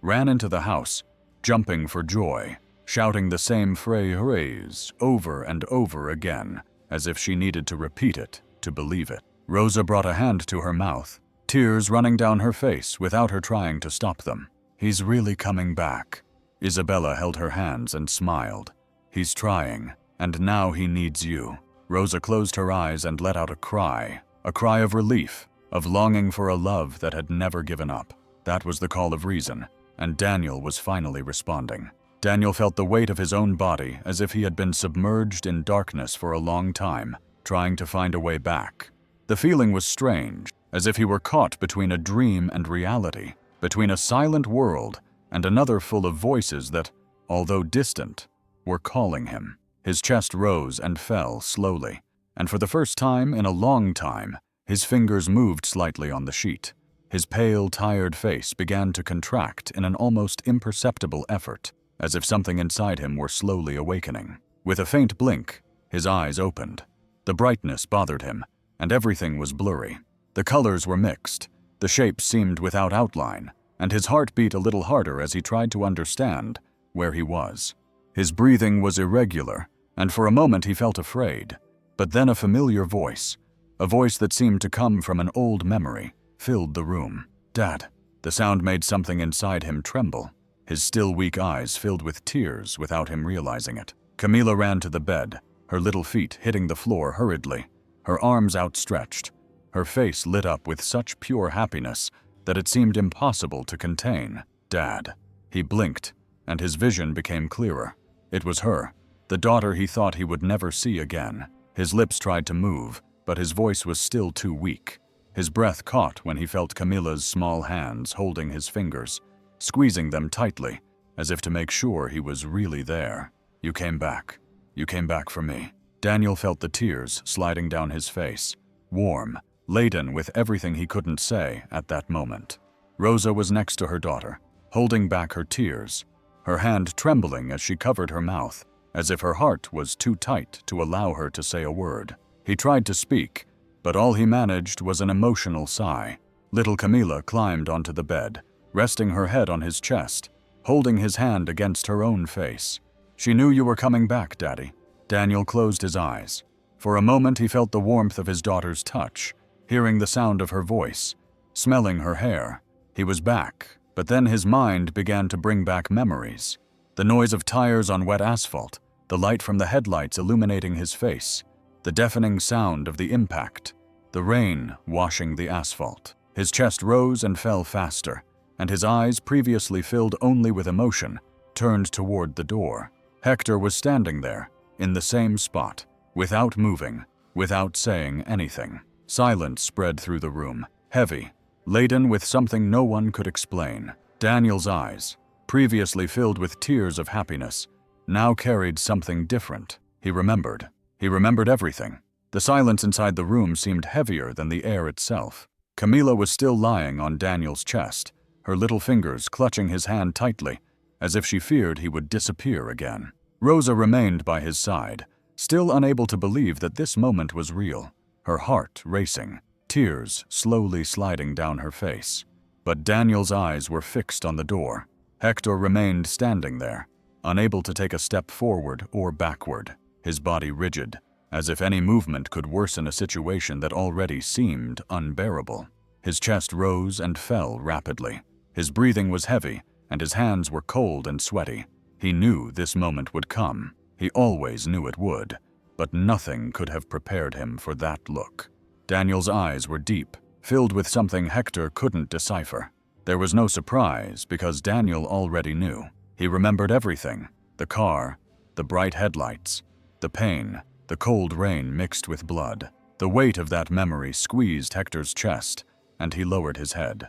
A: ran into the house, jumping for joy, shouting the same phrase over and over again, as if she needed to repeat it to believe it. Rosa brought a hand to her mouth, tears running down her face without her trying to stop them. "He's really coming back." Isabella held her hands and smiled. "He's trying, and now he needs you." Rosa closed her eyes and let out a cry of relief, of longing for a love that had never given up. That was the call of reason, and Daniel was finally responding. Daniel felt the weight of his own body as if he had been submerged in darkness for a long time, trying to find a way back. The feeling was strange, as if he were caught between a dream and reality, between a silent world and another full of voices that, although distant, were calling him. His chest rose and fell slowly, and for the first time in a long time, his fingers moved slightly on the sheet. His pale, tired face began to contract in an almost imperceptible effort, as if something inside him were slowly awakening. With a faint blink, his eyes opened. The brightness bothered him, and everything was blurry. The colors were mixed, the shapes seemed without outline, and his heart beat a little harder as he tried to understand where he was. His breathing was irregular, and for a moment he felt afraid. But then a familiar voice, a voice that seemed to come from an old memory, filled the room. "Dad." The sound made something inside him tremble. His still weak eyes filled with tears without him realizing it. Camila ran to the bed, her little feet hitting the floor hurriedly, her arms outstretched, her face lit up with such pure happiness that it seemed impossible to contain. "Dad." He blinked, and his vision became clearer. It was her, the daughter he thought he would never see again. His lips tried to move, but his voice was still too weak. His breath caught when he felt Camila's small hands holding his fingers, squeezing them tightly, as if to make sure he was really there. "You came back. You came back for me." Daniel felt the tears sliding down his face, warm, laden with everything he couldn't say at that moment. Rosa was next to her daughter, holding back her tears, her hand trembling as she covered her mouth, as if her heart was too tight to allow her to say a word. He tried to speak, but all he managed was an emotional sigh. Little Camila climbed onto the bed, resting her head on his chest, holding his hand against her own face. "She knew you were coming back, Daddy." Daniel closed his eyes. For a moment he felt the warmth of his daughter's touch, hearing the sound of her voice, smelling her hair. He was back, but then his mind began to bring back memories. The noise of tires on wet asphalt, the light from the headlights illuminating his face, the deafening sound of the impact, the rain washing the asphalt. His chest rose and fell faster, and his eyes, previously filled only with emotion, turned toward the door. Hector was standing there, in the same spot, without moving, without saying anything. Silence spread through the room, heavy, laden with something no one could explain. Daniel's eyes, previously filled with tears of happiness, now carried something different. He remembered. He remembered everything. The silence inside the room seemed heavier than the air itself. Camila was still lying on Daniel's chest, her little fingers clutching his hand tightly, as if she feared he would disappear again. Rosa remained by his side, still unable to believe that this moment was real, her heart racing, tears slowly sliding down her face. But Daniel's eyes were fixed on the door. Hector remained standing there, unable to take a step forward or backward, his body rigid, as if any movement could worsen a situation that already seemed unbearable. His chest rose and fell rapidly. His breathing was heavy, and his hands were cold and sweaty. He knew this moment would come. He always knew it would, but nothing could have prepared him for that look. Daniel's eyes were deep, filled with something Hector couldn't decipher. There was no surprise because Daniel already knew. He remembered everything: the car, the bright headlights, the pain, the cold rain mixed with blood. The weight of that memory squeezed Hector's chest, and he lowered his head.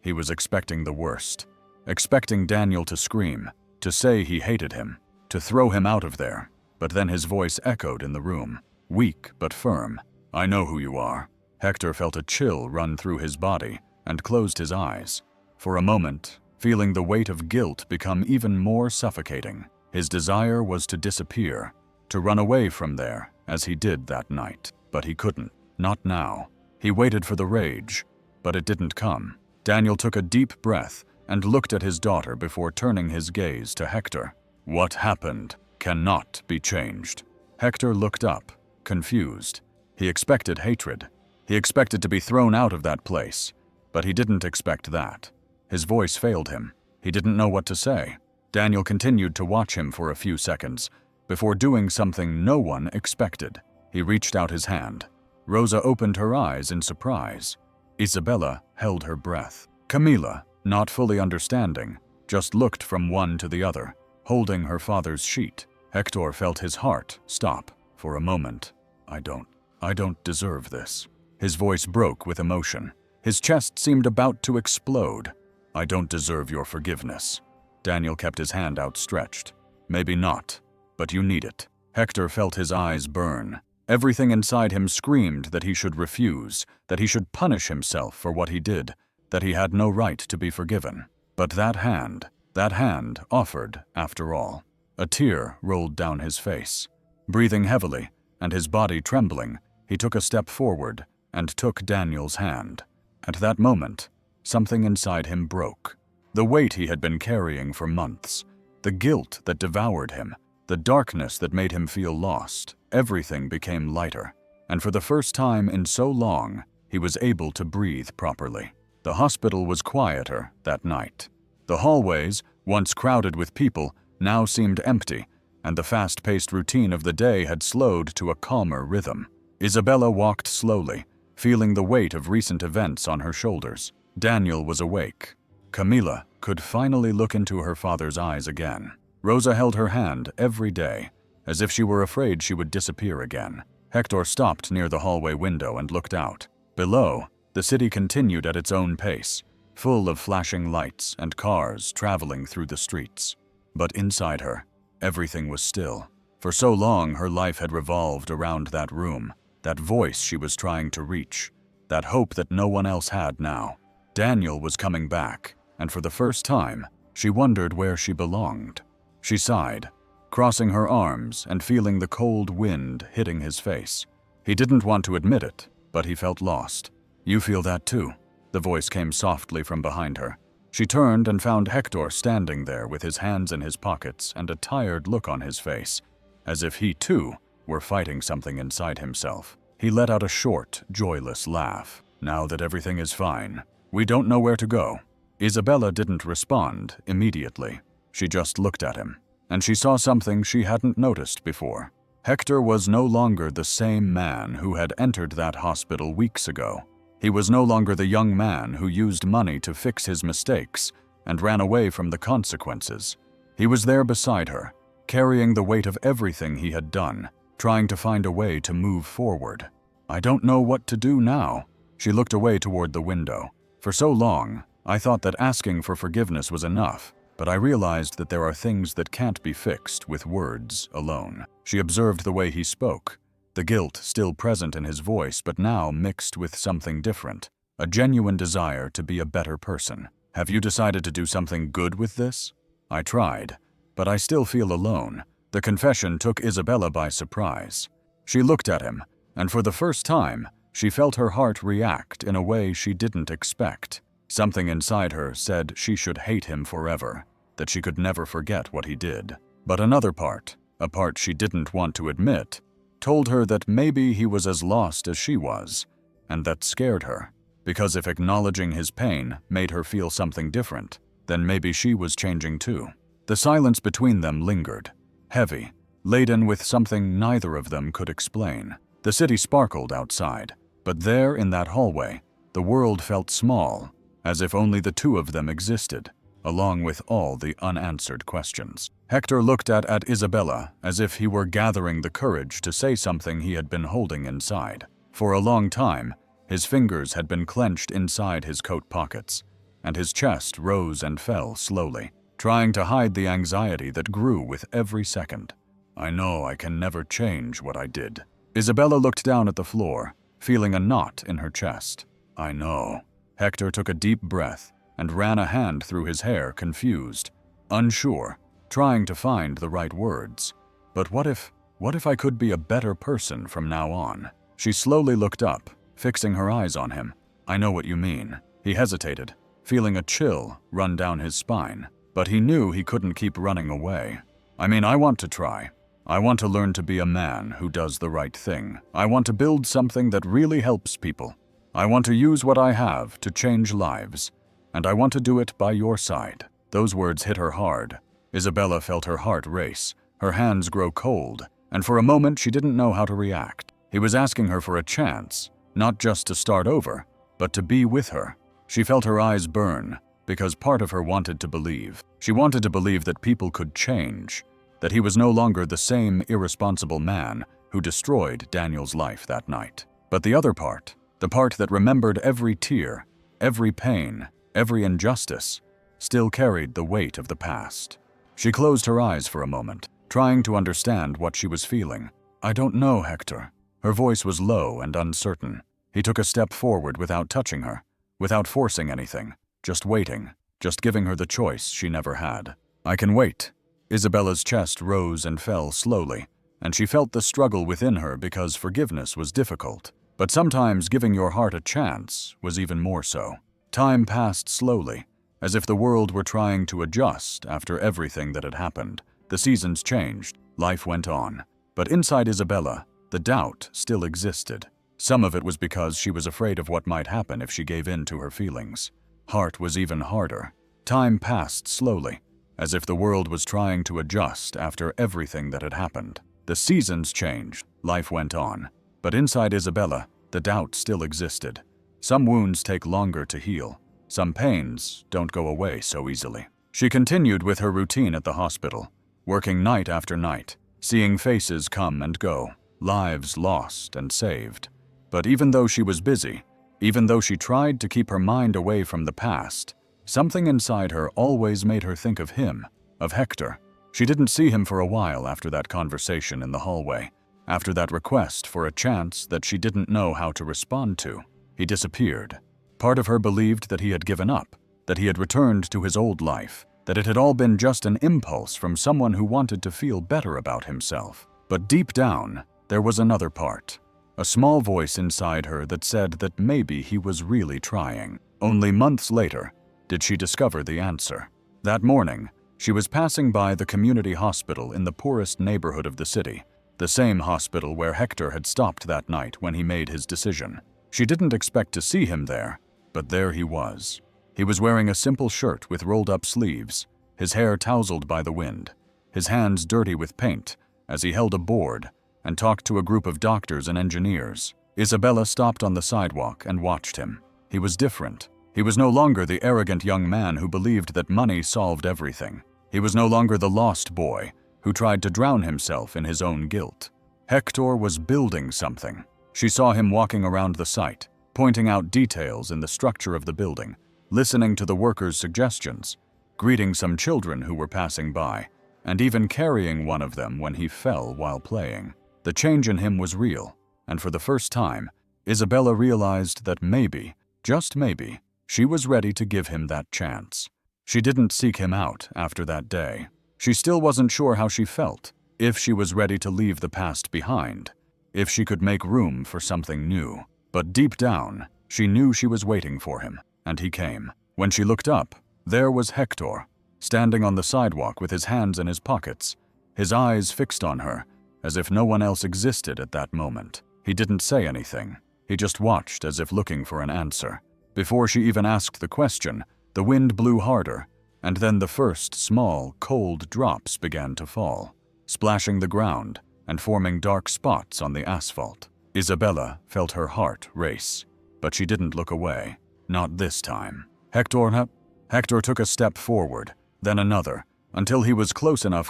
A: He was expecting the worst. Expecting Daniel to scream, to say he hated him, to throw him out of there. But then his voice echoed in the room, weak but firm. "I know who you are." Hector felt a chill run through his body and closed his eyes. For a moment, feeling the weight of guilt become even more suffocating. His desire was to disappear, to run away from there, as he did that night. But he couldn't. Not now. He waited for the rage, but it didn't come. Daniel took a deep breath and looked at his daughter before turning his gaze to Hector. "What happened cannot be changed." Hector looked up, confused. He expected hatred. He expected to be thrown out of that place, but he didn't expect that. His voice failed him. He didn't know what to say. Daniel continued to watch him for a few seconds, before doing something no one expected. He reached out his hand. Rosa opened her eyes in surprise. Isabella held her breath. Camila, not fully understanding, just looked from one to the other, holding her father's sheet. Hector felt his heart stop for a moment. I don't deserve this." His voice broke with emotion. His chest seemed about to explode. "I don't deserve your forgiveness." Daniel kept his hand outstretched. "Maybe not, but you need it." Hector felt his eyes burn. Everything inside him screamed that he should refuse, that he should punish himself for what he did, that he had no right to be forgiven. But that hand offered, after all. A tear rolled down his face. Breathing heavily, and his body trembling, he took a step forward and took Daniel's hand. At that moment, something inside him broke. The weight he had been carrying for months, the guilt that devoured him, the darkness that made him feel lost, everything became lighter. And for the first time in so long, he was able to breathe properly. The hospital was quieter that night. The hallways, once crowded with people, now seemed empty, and the fast-paced routine of the day had slowed to a calmer rhythm. Isabella walked slowly, feeling the weight of recent events on her shoulders. Daniel was awake. Camila could finally look into her father's eyes again. Rosa held her hand every day, as if she were afraid she would disappear again. Hector stopped near the hallway window and looked out. Below, the city continued at its own pace, full of flashing lights and cars traveling through the streets. But inside her, everything was still. For so long, her life had revolved around that room, that voice she was trying to reach, that hope that no one else had now. Daniel was coming back, and for the first time, she wondered where she belonged. She sighed, crossing her arms and feeling the cold wind hitting his face. He didn't want to admit it, but he felt lost. "You feel that too?" The voice came softly from behind her. She turned and found Hector standing there with his hands in his pockets and a tired look on his face, as if he too were fighting something inside himself. He let out a short, joyless laugh. Now that everything is fine, we don't know where to go. Isabella didn't respond immediately. She just looked at him, and she saw something she hadn't noticed before. Hector was no longer the same man who had entered that hospital weeks ago. He was no longer the young man who used money to fix his mistakes and ran away from the consequences. He was there beside her, carrying the weight of everything he had done, trying to find a way to move forward. I don't know what to do now. She looked away toward the window. For so long, I thought that asking for forgiveness was enough, but I realized that there are things that can't be fixed with words alone. She observed the way he spoke, the guilt still present in his voice, but now mixed with something different, a genuine desire to be a better person. Have you decided to do something good with this? I tried, but I still feel alone. The confession took Isabella by surprise. She looked at him, and for the first time, she felt her heart react in a way she didn't expect. Something inside her said she should hate him forever, that she could never forget what he did. But another part, a part she didn't want to admit, told her that maybe he was as lost as she was, and that scared her, because if acknowledging his pain made her feel something different, then maybe she was changing too. The silence between them lingered, heavy, laden with something neither of them could explain. The city sparkled outside, but there in that hallway, the world felt small, as if only the two of them existed, along with all the unanswered questions. Hector looked at Isabella as if he were gathering the courage to say something he had been holding inside. For a long time, his fingers had been clenched inside his coat pockets, and his chest rose and fell slowly, trying to hide the anxiety that grew with every second. I know I can never change what I did. Isabella looked down at the floor, feeling a knot in her chest. I know. Hector took a deep breath and ran a hand through his hair, confused, unsure, trying to find the right words. But what if I could be a better person from now on? She slowly looked up, fixing her eyes on him. I know what you mean. He hesitated, feeling a chill run down his spine. But he knew he couldn't keep running away. I mean, I want to try. I want to learn to be a man who does the right thing. I want to build something that really helps people. I want to use what I have to change lives. And I want to do it by your side. Those words hit her hard. Isabella felt her heart race, her hands grow cold, and for a moment she didn't know how to react. He was asking her for a chance, not just to start over, but to be with her. She felt her eyes burn, because part of her wanted to believe. She wanted to believe that people could change, that he was no longer the same irresponsible man who destroyed Daniel's life that night. But the other part, the part that remembered every tear, every pain, every injustice, still carried the weight of the past. She closed her eyes for a moment, trying to understand what she was feeling. I don't know, Hector. Her voice was low and uncertain. He took a step forward without touching her, without forcing anything, just waiting, just giving her the choice she never had. I can wait. Isabella's chest rose and fell slowly, and she felt the struggle within her because forgiveness was difficult. But sometimes giving your heart a chance was even more so. Time passed slowly, as if the world were trying to adjust after everything that had happened. The seasons changed, life went on. But inside Isabella, the doubt still existed. Some of it was because she was afraid of what might happen if she gave in to her feelings. Heart was even harder. Time passed slowly, as if the world was trying to adjust after everything that had happened. The seasons changed, life went on. But inside Isabella, the doubt still existed. Some wounds take longer to heal. Some pains don't go away so easily. She continued with her routine at the hospital, working night after night, seeing faces come and go, lives lost and saved. But even though she was busy, even though she tried to keep her mind away from the past, something inside her always made her think of him, of Hector. She didn't see him for a while after that conversation in the hallway, after that request for a chance that she didn't know how to respond to. He disappeared. Part of her believed that he had given up, that he had returned to his old life, that it had all been just an impulse from someone who wanted to feel better about himself. But deep down, there was another part. A small voice inside her that said that maybe he was really trying. Only months later did she discover the answer. That morning, she was passing by the community hospital in the poorest neighborhood of the city, the same hospital where Hector had stopped that night when he made his decision. She didn't expect to see him there, but there he was. He was wearing a simple shirt with rolled-up sleeves, his hair tousled by the wind, his hands dirty with paint, as he held a board and talked to a group of doctors and engineers. Isabella stopped on the sidewalk and watched him. He was different. He was no longer the arrogant young man who believed that money solved everything. He was no longer the lost boy who tried to drown himself in his own guilt. Hector was building something. She saw him walking around the site, pointing out details in the structure of the building, listening to the workers' suggestions, greeting some children who were passing by, and even carrying one of them when he fell while playing. The change in him was real, and for the first time, Isabella realized that maybe, just maybe, she was ready to give him that chance. She didn't seek him out after that day. She still wasn't sure how she felt, if she was ready to leave the past behind, if she could make room for something new. But deep down, she knew she was waiting for him, and he came. When she looked up, there was Hector, standing on the sidewalk with his hands in his pockets, his eyes fixed on her, as if no one else existed at that moment. He didn't say anything. He just watched as if looking for an answer. Before she even asked the question, the wind blew harder, and then the first small, cold drops began to fall, splashing the ground and forming dark spots on the asphalt. Isabella felt her heart race, but she didn't look away. Not this time. Hector took a step forward, then another, until he was close enough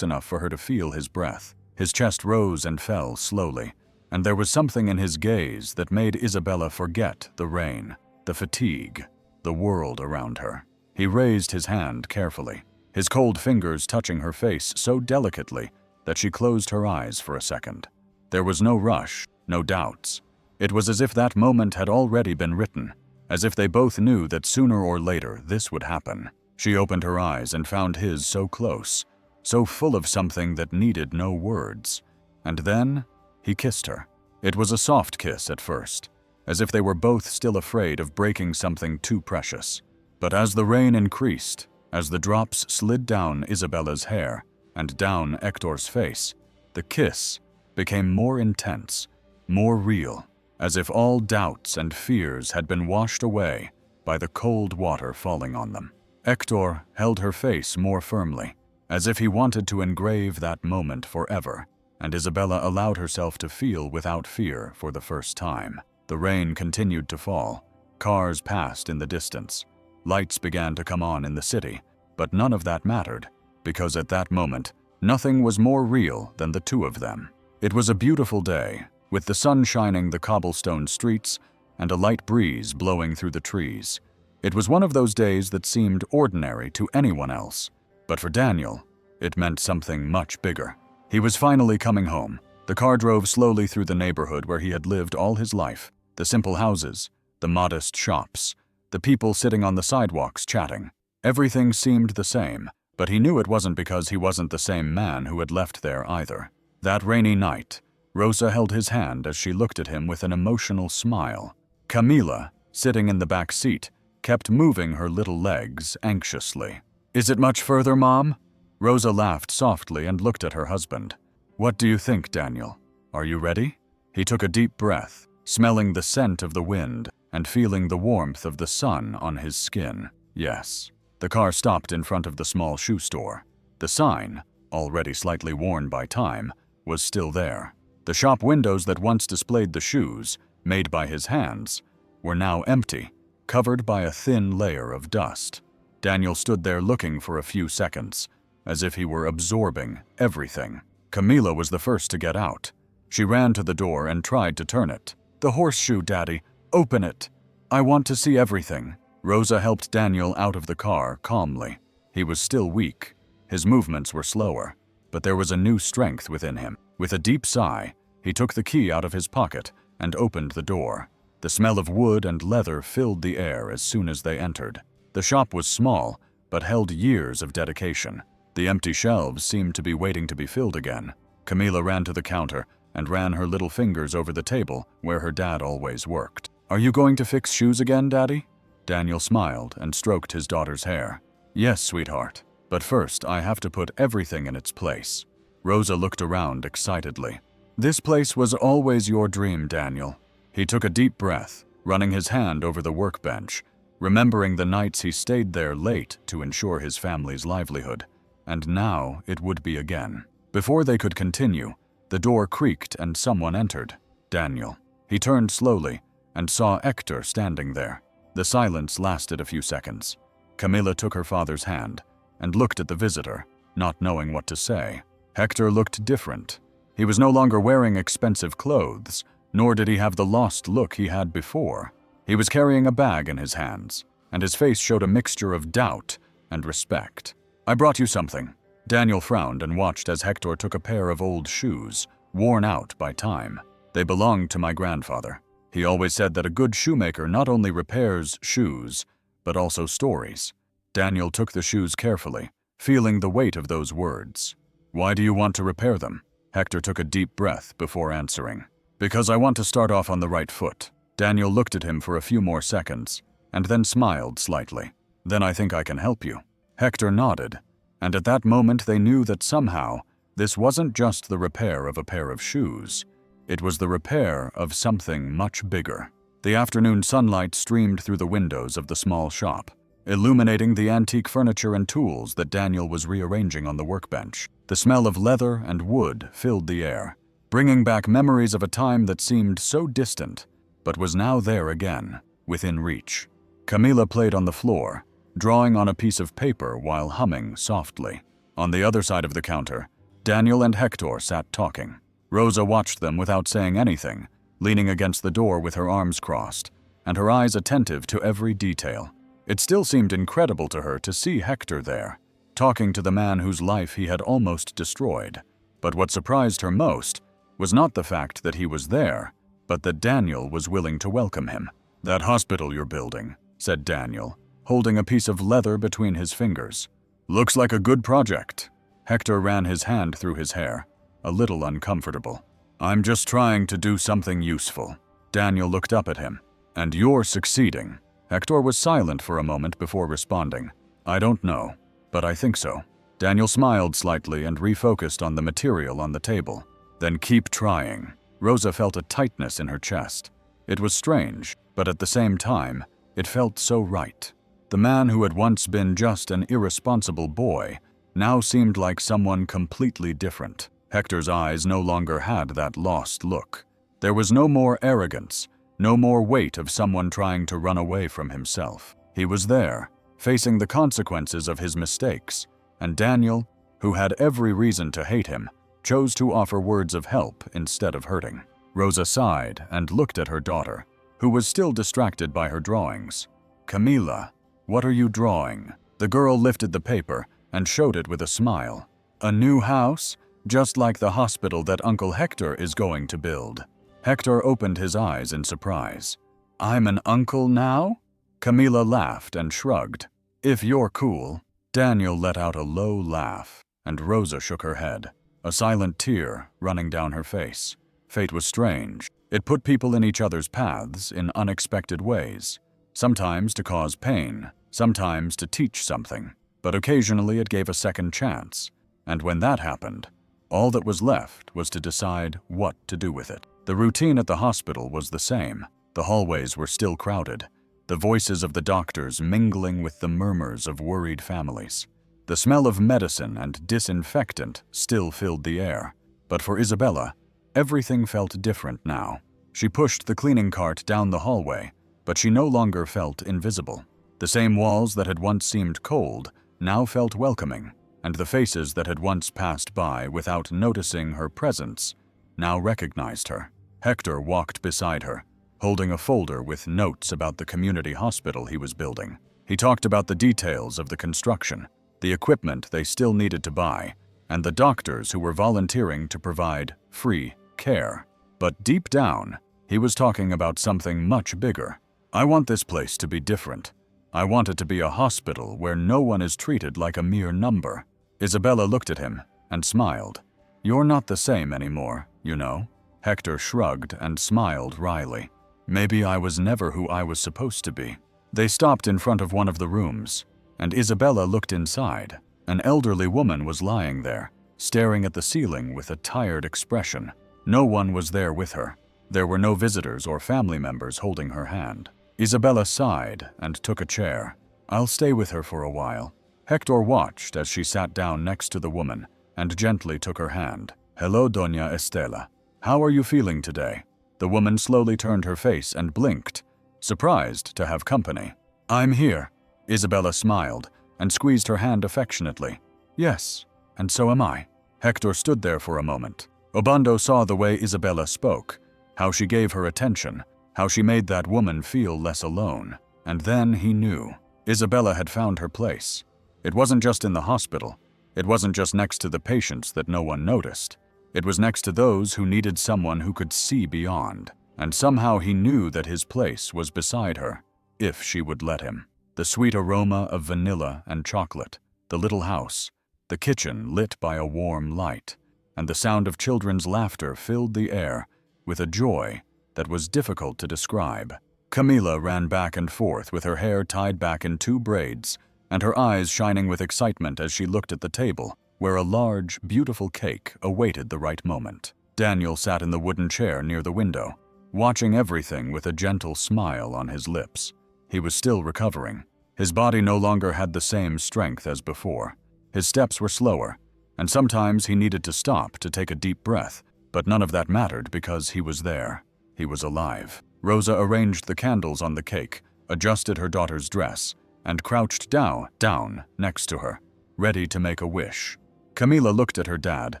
A: for her to feel his breath. His chest rose and fell slowly, and there was something in his gaze that made Isabella forget the rain, the fatigue, the world around her. He raised his hand carefully, his cold fingers touching her face so delicately that she closed her eyes for a second. There was no rush, no doubts. It was as if that moment had already been written, as if they both knew that sooner or later this would happen. She opened her eyes and found his so close, so full of something that needed no words. And then he kissed her. It was a soft kiss at first, as if they were both still afraid of breaking something too precious. But as the rain increased, as the drops slid down Isabella's hair and down Hector's face, the kiss became more intense, more real, as if all doubts and fears had been washed away by the cold water falling on them. Hector held her face more firmly, as if he wanted to engrave that moment forever, and Isabella allowed herself to feel without fear for the first time. The rain continued to fall. Cars passed in the distance. Lights began to come on in the city, but none of that mattered, because at that moment, nothing was more real than the two of them. It was a beautiful day, with the sun shining the cobblestone streets and a light breeze blowing through the trees. It was one of those days that seemed ordinary to anyone else, but for Daniel, it meant something much bigger. He was finally coming home. The car drove slowly through the neighborhood where he had lived all his life, the simple houses, the modest shops, the people sitting on the sidewalks chatting. Everything seemed the same, but he knew it wasn't because he wasn't the same man who had left there either. That rainy night, Rosa held his hand as she looked at him with an emotional smile. Camila, sitting in the back seat, kept moving her little legs anxiously. "Is it much further, Mom?" Rosa laughed softly and looked at her husband. "What do you think, Daniel? Are you ready?" He took a deep breath, smelling the scent of the wind and feeling the warmth of the sun on his skin. Yes. The car stopped in front of the small shoe store. The sign, already slightly worn by time, was still there. The shop windows that once displayed the shoes, made by his hands, were now empty, covered by a thin layer of dust. Daniel stood there looking for a few seconds, as if he were absorbing everything. Camila was the first to get out. She ran to the door and tried to turn it. "The horseshoe, Daddy. Open it. I want to see everything." Rosa helped Daniel out of the car calmly. He was still weak. His movements were slower, but there was a new strength within him. With a deep sigh, he took the key out of his pocket and opened the door. The smell of wood and leather filled the air as soon as they entered. The shop was small, but held years of dedication. The empty shelves seemed to be waiting to be filled again. Camila ran to the counter and ran her little fingers over the table where her dad always worked. "Are you going to fix shoes again, Daddy?" Daniel smiled and stroked his daughter's hair. "Yes, sweetheart. But first, I have to put everything in its place." Rosa looked around excitedly. This place was always your dream, Daniel. He took a deep breath, running his hand over the workbench, remembering the nights he stayed there late to ensure his family's livelihood. And now it would be again. Before they could continue, the door creaked and someone entered. Daniel. He turned slowly and saw Hector standing there. The silence lasted a few seconds. Camila took her father's hand and looked at the visitor, not knowing what to say. Hector looked different. He was no longer wearing expensive clothes, nor did he have the lost look he had before. He was carrying a bag in his hands, and his face showed a mixture of doubt and respect. "I brought you something." Daniel frowned and watched as Hector took a pair of old shoes, worn out by time. "They belonged to my grandfather. He always said that a good shoemaker not only repairs shoes, but also stories." Daniel took the shoes carefully, feeling the weight of those words. "Why do you want to repair them?" Hector took a deep breath before answering. "Because I want to start off on the right foot." Daniel looked at him for a few more seconds, and then smiled slightly. "Then I think I can help you." Hector nodded, and at that moment they knew that somehow this wasn't just the repair of a pair of shoes. It was the repair of something much bigger. The afternoon sunlight streamed through the windows of the small shop, illuminating the antique furniture and tools that Daniel was rearranging on the workbench. The smell of leather and wood filled the air, bringing back memories of a time that seemed so distant, but was now there again, within reach. Camila played on the floor, drawing on a piece of paper while humming softly. On the other side of the counter, Daniel and Hector sat talking. Rosa watched them without saying anything, leaning against the door with her arms crossed, and her eyes attentive to every detail. It still seemed incredible to her to see Hector there, talking to the man whose life he had almost destroyed. But what surprised her most was not the fact that he was there, but that Daniel was willing to welcome him. "That hospital you're building," said Daniel, holding a piece of leather between his fingers. "Looks like a good project." Hector ran his hand through his hair, a little uncomfortable. "I'm just trying to do something useful." Daniel looked up at him. "And you're succeeding." Hector was silent for a moment before responding. "I don't know, but I think so." Daniel smiled slightly and refocused on the material on the table. "Then keep trying." Rosa felt a tightness in her chest. It was strange, but at the same time, it felt so right. The man who had once been just an irresponsible boy now seemed like someone completely different. Hector's eyes no longer had that lost look. There was no more arrogance, no more weight of someone trying to run away from himself. He was there, facing the consequences of his mistakes, and Daniel, who had every reason to hate him, chose to offer words of help instead of hurting. Rosa sighed and looked at her daughter, who was still distracted by her drawings. "Camila, what are you drawing?" The girl lifted the paper and showed it with a smile. "A new house, just like the hospital that Uncle Hector is going to build." Hector opened his eyes in surprise. "I'm an uncle now?" Camila laughed and shrugged. "If you're cool." Daniel let out a low laugh, and Rosa shook her head, a silent tear running down her face. Fate was strange. It put people in each other's paths in unexpected ways, sometimes to cause pain, sometimes to teach something, but occasionally it gave a second chance, and when that happened, all that was left was to decide what to do with it. The routine at the hospital was the same. The hallways were still crowded, the voices of the doctors mingling with the murmurs of worried families. The smell of medicine and disinfectant still filled the air, but for Isabella, everything felt different now. She pushed the cleaning cart down the hallway, but she no longer felt invisible. The same walls that had once seemed cold now felt welcoming, and the faces that had once passed by without noticing her presence now recognized her. Hector walked beside her, holding a folder with notes about the community hospital he was building. He talked about the details of the construction, the equipment they still needed to buy, and the doctors who were volunteering to provide free care. But deep down, he was talking about something much bigger. "I want this place to be different. I want it to be a hospital where no one is treated like a mere number." Isabella looked at him and smiled. "You're not the same anymore, you know." Hector shrugged and smiled wryly. "Maybe I was never who I was supposed to be." They stopped in front of one of the rooms, and Isabella looked inside. An elderly woman was lying there, staring at the ceiling with a tired expression. No one was there with her. There were no visitors or family members holding her hand. Isabella sighed and took a chair. "I'll stay with her for a while." Hector watched as she sat down next to the woman and gently took her hand. "Hello, Doña Estela. How are you feeling today?" The woman slowly turned her face and blinked, surprised to have company. "I'm here." Isabella smiled and squeezed her hand affectionately. "Yes, and so am I." Hector stood there for a moment. Obando saw the way Isabella spoke, how she gave her attention, how she made that woman feel less alone. And then he knew. Isabella had found her place. It wasn't just in the hospital. It wasn't just next to the patients that no one noticed. It was next to those who needed someone who could see beyond. And somehow he knew that his place was beside her, if she would let him. The sweet aroma of vanilla and chocolate, the little house, the kitchen lit by a warm light, and the sound of children's laughter filled the air with a joy that was difficult to describe. Camila ran back and forth with her hair tied back in 2 braids and her eyes shining with excitement as she looked at the table, where a large, beautiful cake awaited the right moment. Daniel sat in the wooden chair near the window, watching everything with a gentle smile on his lips. He was still recovering. His body no longer had the same strength as before. His steps were slower, and sometimes he needed to stop to take a deep breath, but none of that mattered because he was there. He was alive. Rosa arranged the candles on the cake, adjusted her daughter's dress, and crouched down next to her, ready to make a wish. Camila looked at her dad,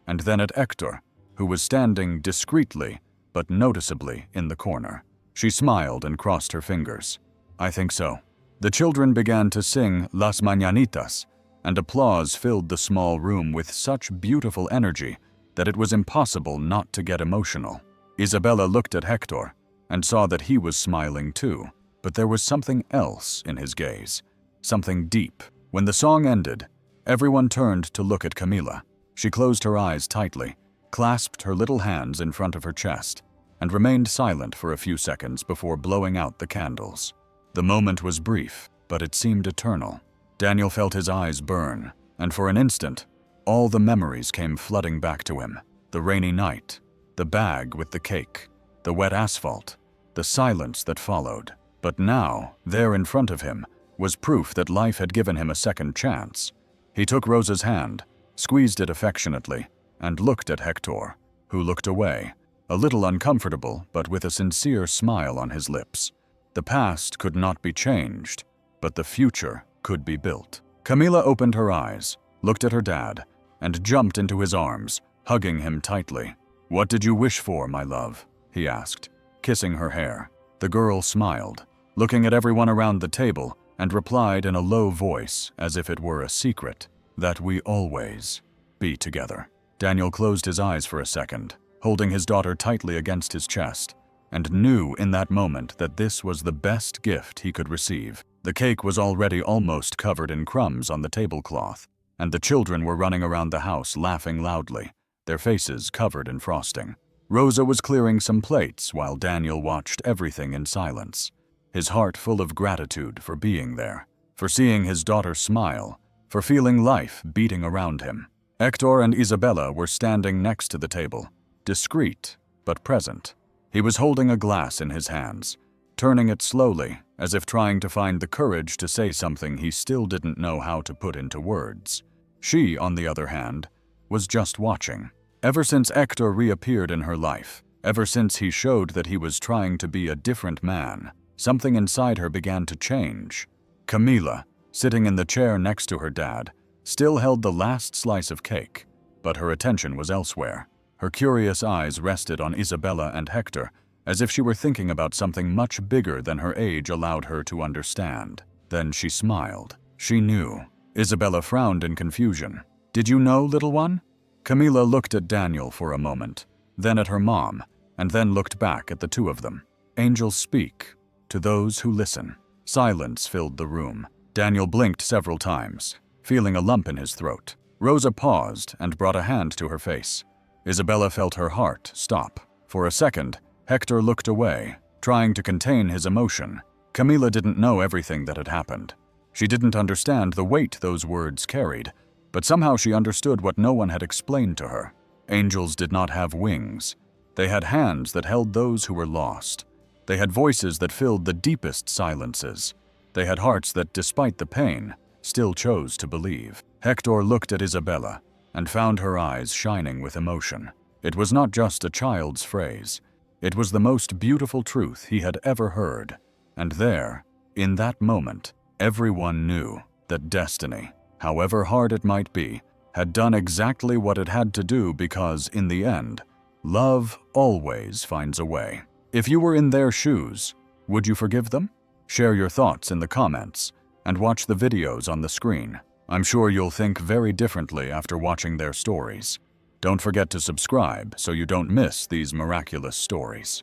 A: and then at Hector, who was standing discreetly but noticeably in the corner. She smiled and crossed her fingers. "I think so." The children began to sing Las Mañanitas, and applause filled the small room with such beautiful energy that it was impossible not to get emotional. Isabella looked at Hector and saw that he was smiling too, but there was something else in his gaze, something deep. When the song ended, everyone turned to look at Camila. She closed her eyes tightly, clasped her little hands in front of her chest, and remained silent for a few seconds before blowing out the candles. The moment was brief, but it seemed eternal. Daniel felt his eyes burn, and for an instant, all the memories came flooding back to him. The rainy night, the bag with the cake, the wet asphalt, the silence that followed. But now, there in front of him, was proof that life had given him a second chance. He took Rosa's hand, squeezed it affectionately, and looked at Hector, who looked away, a little uncomfortable but with a sincere smile on his lips. The past could not be changed, but the future could be built. Camila opened her eyes, looked at her dad, and jumped into his arms, hugging him tightly. "What did you wish for, my love?" he asked, kissing her hair. The girl smiled, looking at everyone around the table, and replied in a low voice, as if it were a secret, "That we always be together." Daniel closed his eyes for a second, holding his daughter tightly against his chest, and knew in that moment that this was the best gift he could receive. The cake was already almost covered in crumbs on the tablecloth, and the children were running around the house laughing loudly, their faces covered in frosting. Rosa was clearing some plates while Daniel watched everything in silence, his heart full of gratitude for being there, for seeing his daughter smile, for feeling life beating around him. Hector and Isabella were standing next to the table, discreet but present. He was holding a glass in his hands, turning it slowly, as if trying to find the courage to say something he still didn't know how to put into words. She, on the other hand, was just watching. Ever since Hector reappeared in her life, ever since he showed that he was trying to be a different man, something inside her began to change. Camila, sitting in the chair next to her dad, still held the last slice of cake, but her attention was elsewhere. Her curious eyes rested on Isabella and Hector, as if she were thinking about something much bigger than her age allowed her to understand. Then she smiled. She knew. Isabella frowned in confusion. "Did you know, little one?" Camila looked at Daniel for a moment, then at her mom, and then looked back at the two of them. Angels speak to those who listen. Silence filled the room. Daniel blinked several times, feeling a lump in his throat. Rosa paused and brought a hand to her face. Isabella felt her heart stop. For a second, Hector looked away, trying to contain his emotion. Camila didn't know everything that had happened. She didn't understand the weight those words carried, but somehow she understood what no one had explained to her. Angels did not have wings. They had hands that held those who were lost. They had voices that filled the deepest silences. They had hearts that, despite the pain, still chose to believe. Hector looked at Isabella and found her eyes shining with emotion. It was not just a child's phrase. It was the most beautiful truth he had ever heard. And there, in that moment, everyone knew that destiny, however hard it might be, had done exactly what it had to do because, in the end, love always finds a way. If you were in their shoes, would you forgive them? Share your thoughts in the comments and watch the videos on the screen. I'm sure you'll think very differently after watching their stories. Don't forget to subscribe so you don't miss these miraculous stories.